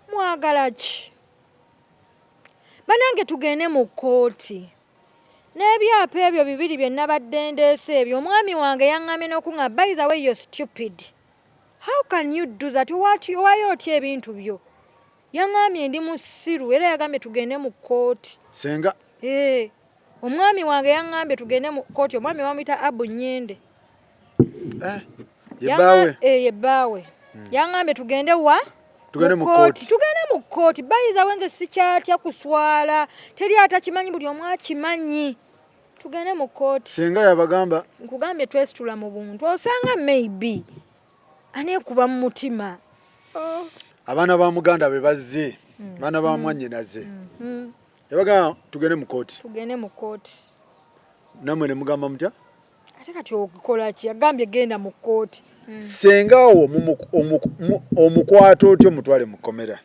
mwagala ki banange tugende mu kooti n'ebyapa ebyo bibiri bye nabadde ndeese ebyo omwami wange yaŋŋamye n'okuŋŋa by the way you're stupid how can you do that why otya ebintu byo yaŋŋamye ndi musiru era yagambye tugende mu kooti senga omwami wange yaŋŋambye tugende mu kooti omwami bamuyita Abu Nyende yebbaawe yaŋŋambye tugende tugende mu kooti bayiza wenze sikyatya kuswala teri atakimanyi buli omu akimanyi tugende mu kooti senga yabagamba nkugambye twesitula mu buntu osanga maybe aneekuba mu mutima abaana ba muganda be bazze baana ba mwannyinaze yabagamba tugende mu kooti namwe ne mugamba mutya ate kati okukola ki yagambye genda mu kooti senga wo omukwato otyo mutwale mu kkomera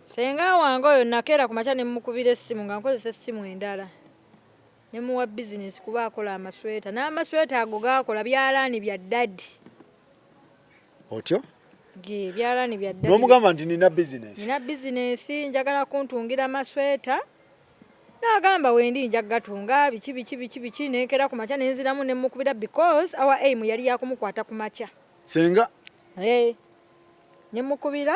senga wange oyo nakeera ku makya ne mukubira essimu nga nkozesa essimu endala ne muwa bizinesi kuba akola amasweta n'amasweta ago gaakola byalaani bya ddadi otyo byalaani bya ddadi n'omugamba nti nina bizinesi njagala kuntungira amasweta n'agamba wendi nja gatunga biki nenkera ku makya nenziramu ne mukubira because our aim yali yakumukwata ku makya senga ne mukubira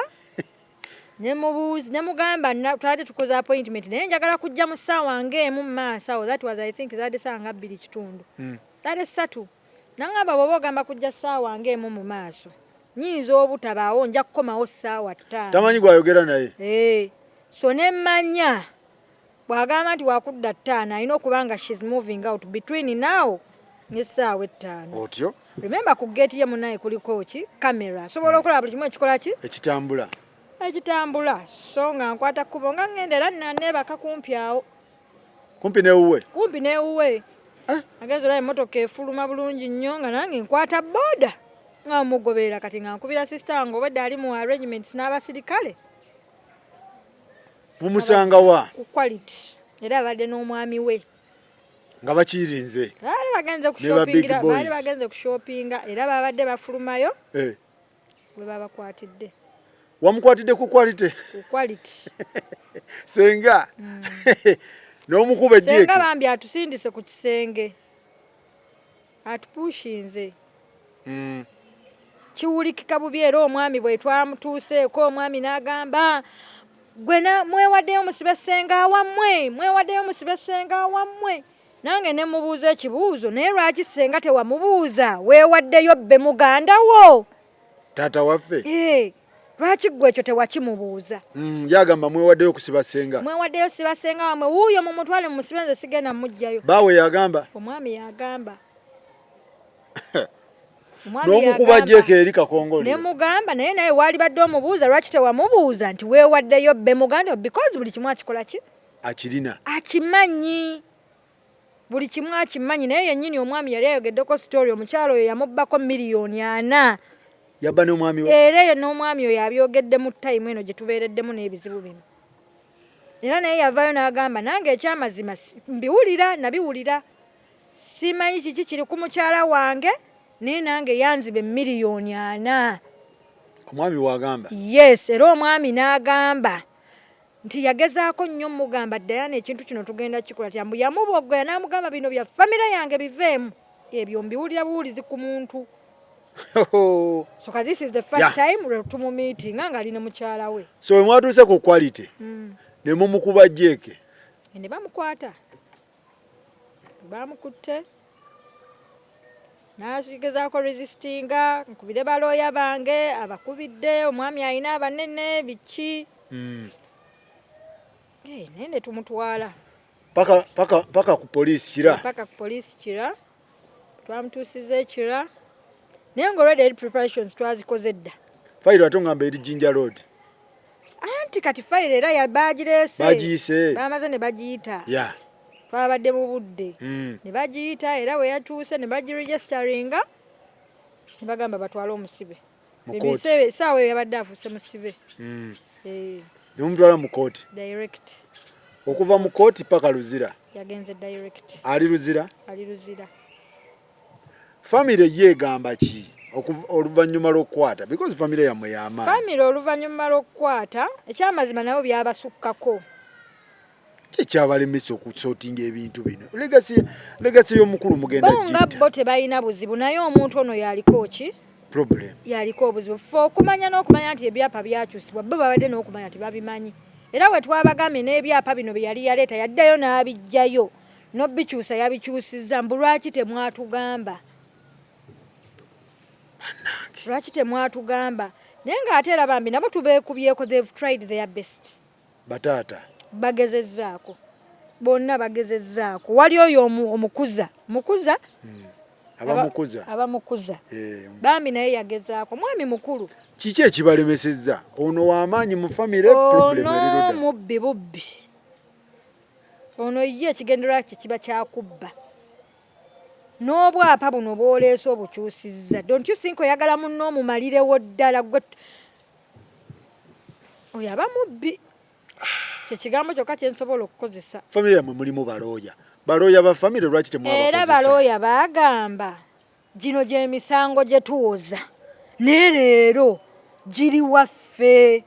ne mubuuzi ne mugamba twali tukoze appointment naye njagala kujja mu ssaawa ng'emu mu maaso that was I think zaade ssaawa nga 2 kitundu zaade 3 nangamba bw'oba ogamba kujja ssaawa ng'emu mu maaso nyinza obutabaawo nja kukomawo ssaawa 5 tamanyi gwayogera naye so ne mmanya bw'agamba nti wakudda 5 alina okuba nga she's moving out between now n'essaawa 5 otyo remember ku gate ye munaye kuliko ki kamera sobola okulaba buli kimu ekikola ki ekitambula so nga nkwata kkubo nga ngenda era naneebaka kumpi awo kumpi neewuwe agenza olaba emmotoka efuluma bulungi nnyo nga nange nkwata booda nga mugoberera kati nga nkubira sisita wange obadde ali mu arrangements n'abasirikale mumusanga wa ku quality era abadde n'omwami we nga bakirinze baali bagenze ku shoppinga era babadde bafulumayo bwe babakwatidde wamukwatidde ku quality senga n'omukuba ejjeeke senga bambi atusindise ku kisenge atupushinze kiwulikika bubi era omwami bwe twamutuuseeko omwami n'agamba gwena mwewaddeyo musibe senga awammwe nange ne mubuuza ekibuuzo naye lwaki senga tewamubuuza weewaddeyo bbe muganda wo taata waffe lwaki gwe ekyo tewakimubuuza yagamba mwewaddeyo kusiba senga wamwe wuuyo mu mutwale mu musibe nze sigenda mujjayo baawe yagamba omwami yagamba n'omukuba jjeeke eri kakongole ne mugamba naye waali badde omubuuza lwaki tewamubuuza nti weewaddeyo bbe muganda because buli kimu akikola ki akirina akimanyi buli kimu akimanyi naye yennyini omwami yali ayogeddeko story omukyalo oyo yamubbako $4,000,000 yabba n'omwami we era eyo n'omwami oyo abyogedde mu time eno gye tubeereddemu n'ebizibu bino era naye yavaayo n'agamba nange ekyamazima nabiwulira simanyi kiki kiri ku mukyala wange naye nange yanzibe $4,000,000 omwami wagamba yes era omwami n'agamba nti yagezaako nnyo mugamba Diana ekintu kino tugenda kikola tyambu yamubogoya n'amugamba bino bya famire yange biveemu ebyo mbiwulira buwulizi ku muntu so this is the first time tumumeetinga nga ali ne mukyala we so we mwatuuse ku quality ne mumukuba jjeeke ne bamukwata bamukutte n'asigezaako resistinga nkubire balooya bange abakubidde omwami alina abanene biki naye ne tumutwala paka ku poliisi kira twamutuusiza ekira naye nga already eri preparations twazikoze dda fayiro ate ngamba eri Jinja Road anti kati fayiro era bagireese bagiyise bamaze ne bagiyita twabadde mu budde ne bagiyita era we yatuuse ne bagiregisteringa ne bagamba batwale omusibe ebiseebe essaawa eyo yabadde afuuse musibe ne mumutwala mu kooti direct okuva mu kooti paka Luzira yagenze direct ali Luzira family yeegamba ki oluvannyuma lw'okukwata because family yammwe y'amaanyi family oluvannyuma lw'okukwata ekyamazima nabo byabasukkako kikyabalemesa okusootinga ebintu bino legasi y'omukulu mugenda nga bo tebalina buzibu naye omuntu ono yaliko ki problem yaliko obuzibu fe okumanya n'okumanya nti ebyapa byakyusibwa bo babadde n'okumanya nti babimanyi era we twabagambye n'ebyapa bino bye yali yaleeta yaddayo n'abijjayo n'obikyusa yabikyusizza mbu lwaki temwatugamba lwaki temwatugamba naye ng'ate era bambi nabo tubeekubyeko they've tried their best bataata bagezezzaako bonna bagezezzaako wali oyo omukuza abamukuza bambi naye yagezaako mwami mukulu kiki ekibalemesezza ono w'amaanyi mu famire problem ono mubbi ono ye ekigendererwa kye kiba kyakubba n'obwapa buno bw'oleese obukyusizza don't you think oyagala munno omumalirewo ddala gwe oyo aba mubbi kyekigambo kyokka kyensobola okukozesa famire yammwe mulimu balooya ba famire lwaki temwabakozesa era balooya baagamba gino gy'emisango gye tuwoza naye leero giri waffe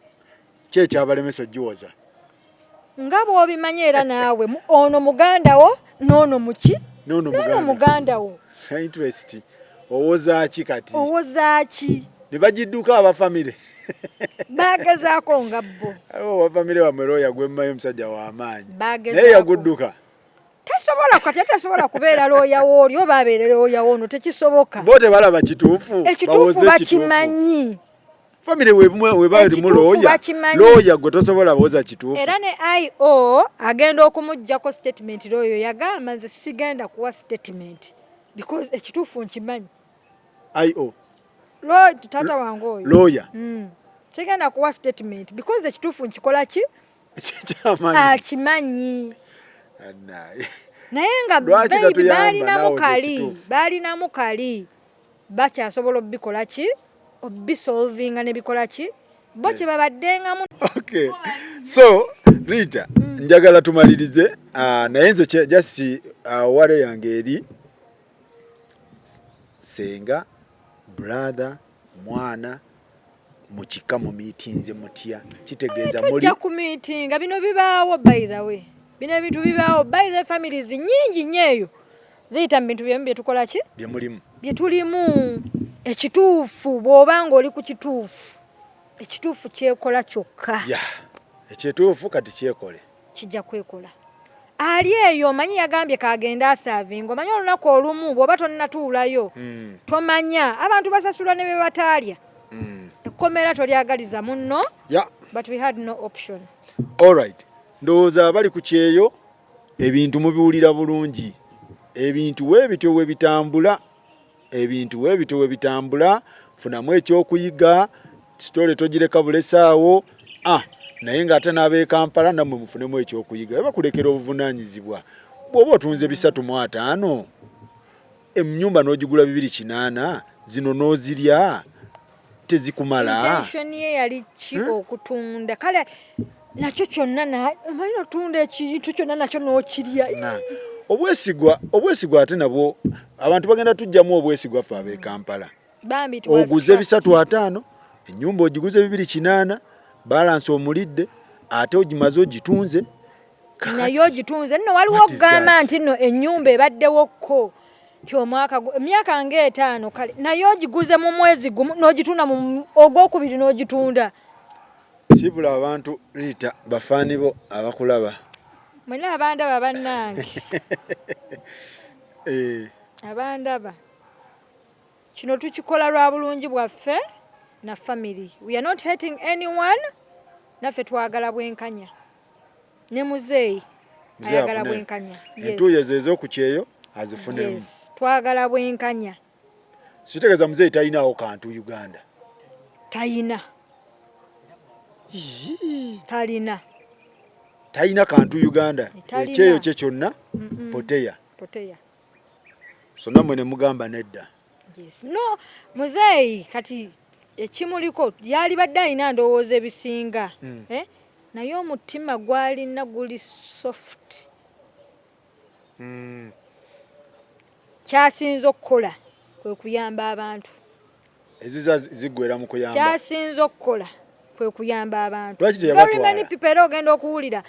kyekyabalemesa ogiwoza nga bw'obimanyi era naawe ono muganda wo n'ono muki n'ono muganda wo interest owozaaki kati owozaaki ne bagidduka abafamire bagezaako nga bo abafamire bamwe looya gwemmayo omusajja w'amaanyi naye yagudduka tasobola kubeera looya wooli oba abeere looya woono tekisoboka bo tebalaba kituufu ekituufu bakimanyi famire webalimu looya gwe tosobola boza kituufu era ne IO agenda okumugjako statement looyo yagamba nze sigenda kuwa statement because ekituufu nkimanyi IO tata wange oyo looya sigenda kuwa statement because ekituufu nkikola ki akimanyi naye nga balinamu kali bakyasobola obikola ki obisolvinga ne bikola ki bo kye babaddengamu okay so Rita njagala tumalirize naye nze just wale yange eri Senga brother mwana mukika mu meetings mutya kitegeeza muri tujja ku meeting bino bibaawo by the way bino ebintu bibaawo by the families nyingi nyeyo ziyita mu bintu bye tukola ki bye tulimu ekituufu bw'obanga oli ku kituufu ekituufu kyekola kyokka ekituufu kati kyekole kijja kwekola ali eyo omanyi yagambye kagenda asavinga omanyi olunaku olumu bw'oba tonnatuulayo tomanya abantu basasulwa ne be bataalya ekkomera tolyagaliza munno but we had no option alright ndowooza abali ku Kyeeyo ebintu mubiwulira bulungi ebintu weebityo webitambula funamu ekyokuyiga sitole togireka bulesaawo naye ng'ate n'ab'e Kampala nammwe mufunemu ekyokuyiga bakulekera obuvunaanyizibwa bw'oba otunze 350 ennyumba n'ogigula 280 zino n'ozirya tezikumala intention ye yali ki okutunda kale nakyo kyonna omanyi otunda ekintu kyonna nakyo n'okirya obwesigwa ate nabwo abantu bagenda tujjamu obwesigwa ffe ab'e Kampala oguze 350 ennyumba ogiguze 280 balance omulidde ate ogimaze ogitunze naye ogitunze nno waliwo okugamba nti nno ennyumba ebaddewokko emyaka nga5 kale naye ogiguze mu mwezi gumu n'ogitunda mu ogwokubiri n'ogitunda sibula abantu Rita bafaani bo abakulaba mwena abandaba bannange abandaba kino tukikola lwa bulungi bwaffe na family we are not hurting anyone naffe twagala bwenkanya ne muzeeyi ayagala bwenkanya entuuyo zezo ku Kyeeyo azifunemu twagala bwenkanya sitegeeza muzeeyi talinawo kantu Uganda talina Talina kantu Uganda. Ekyeyo kye kyonna poteya. So namwe ne mugamba nedda. Yes. No, muzeeyi kati ekimuliko yali badde alina ndowooza ebisinga. Naye omutima gwalina guli soft. Kyasinze okukola kwe kuyamba abantu. Eziza ziggwera mu kuyamba. Kyasinze okukola kwe kuyamba abantu. Very many people ogenda okuwulira.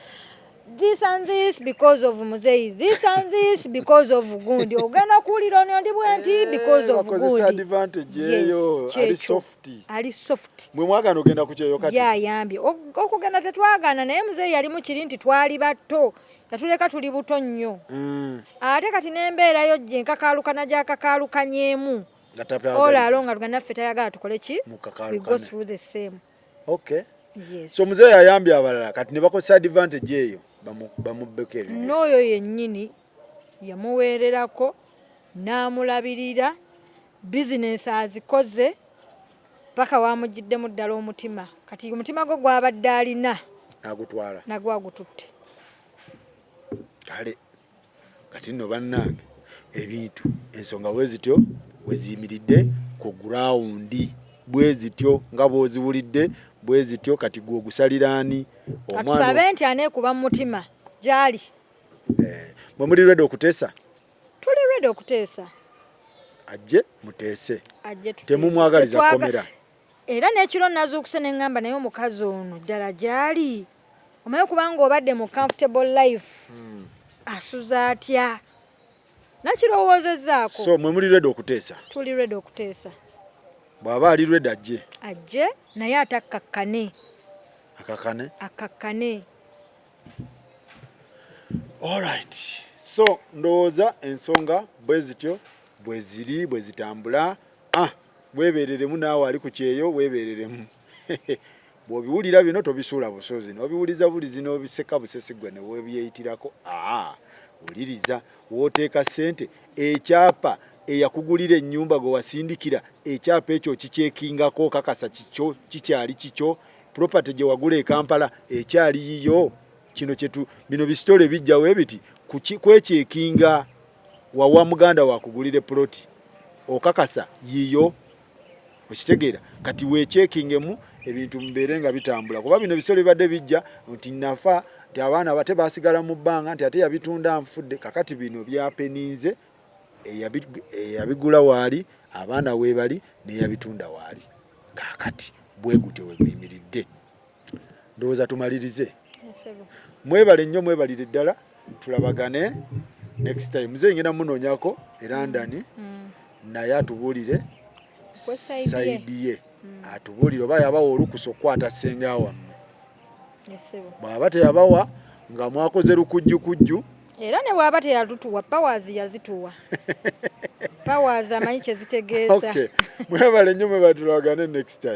This and this because of muzeeyi. This and this because of gundi. Ogenda okuwulira ono ndi bwenti because of gundi. Akozesa advantage eyo. Ali soft. Ali soft. Mwe mwagana ogenda ku kyeyo kati. Yayambye. Okugenda tetwagana naye muzeeyi yali mu kiri nti twali bato. Yatuleka tuli buto nnyo. Ate kati n'embeera yo gye nkakaalukana gy'akakaalukanyeemu. Olalo nga tugenda ffe tayagala tukole ki? We go through the same. Okay. Yes. So muzeeyi ayambye abalala kati ne bakozesa advantage eyo bamubbeko ebyo. N'oyo yennyini yamuweererako n'amulabirira bizinesi azikoze paka wamugiddemu ddala omutima. Kati omutima gwe gwabadde alina n'agutwala. Nagwo agututte. Kale kati nno bannange ebintu ensonga wezityo weziyimiridde ku ground bwezityo nga bw'oziwulidde bwezityo kati gwe ogusaliraani omwana. Atusabe nti aneekuba mu mutima gy'ali. Mwe muli ready okuteesa? Tuli ready okuteesa. Ajje muteese. Ajje tuteese. Temumwagaliza komera. Era n'ekiro nazuukuse ne ngamba naye omukazi ono ddala gy'ali. Omaye kubanga obadde mu comfortable life. Asuza atya. Nakirowoozezzaako. So mwe muli ready okuteesa? Tuli ready okuteesa. Bw'aba ali ready ajje. Ajje naye atakkakkane. Akakkane? Akakkane. All right. So ndowooza ensonga bwe zityo bwe ziri bwe zitambula. Weebereremu naawe ali ku kyeyo weebereremu. Bw'obiwulira bino tobisuula busozi n'obiwuliza bulizi n'obiseka busesigwa ne weebyeyitirako. Wuliriza wooteeka ssente ekyapa eyakugulira ennyumba gwe wasindikira ekyapa ekyo kikyekingako kakasa kikyo kikyali kikyo property gye wagula e Kampala ekyali yiyo. Kino kyetu bino bisitole bijjawo ebiti kwekyekinga wawa muganda wakugulire ploti okakasa yiyo. Okitegeera kati weekyekingemu ebintu mbeere nga bitambula kuba bino bisitole bibadde bijja nti nafa nti abaana bate basigala mu bbanga nti ate yabitunda nfudde. Kakati bino byapeninze eyabigula waali abaana weebali n'eyabitunda waali. Kakati bwe gutyo we guyimiridde. Ndowooza tumalirize. Mwebale nnyo mwebalire ddala tulabagane next time. Muzeeyi ngenda munoonyako e London naye atubuulire saidi ye. Atubuulire oba yabawa olukusa okukwata Senga wammwe. Bw'aba teyabawa nga mwakoze lukujjukujju. Era ne bw'aba teyatutuwa powers yazituwa. Powers amanyi kye zitegeeza. Okay. Mwebale nnyo mwebatulabagane next time.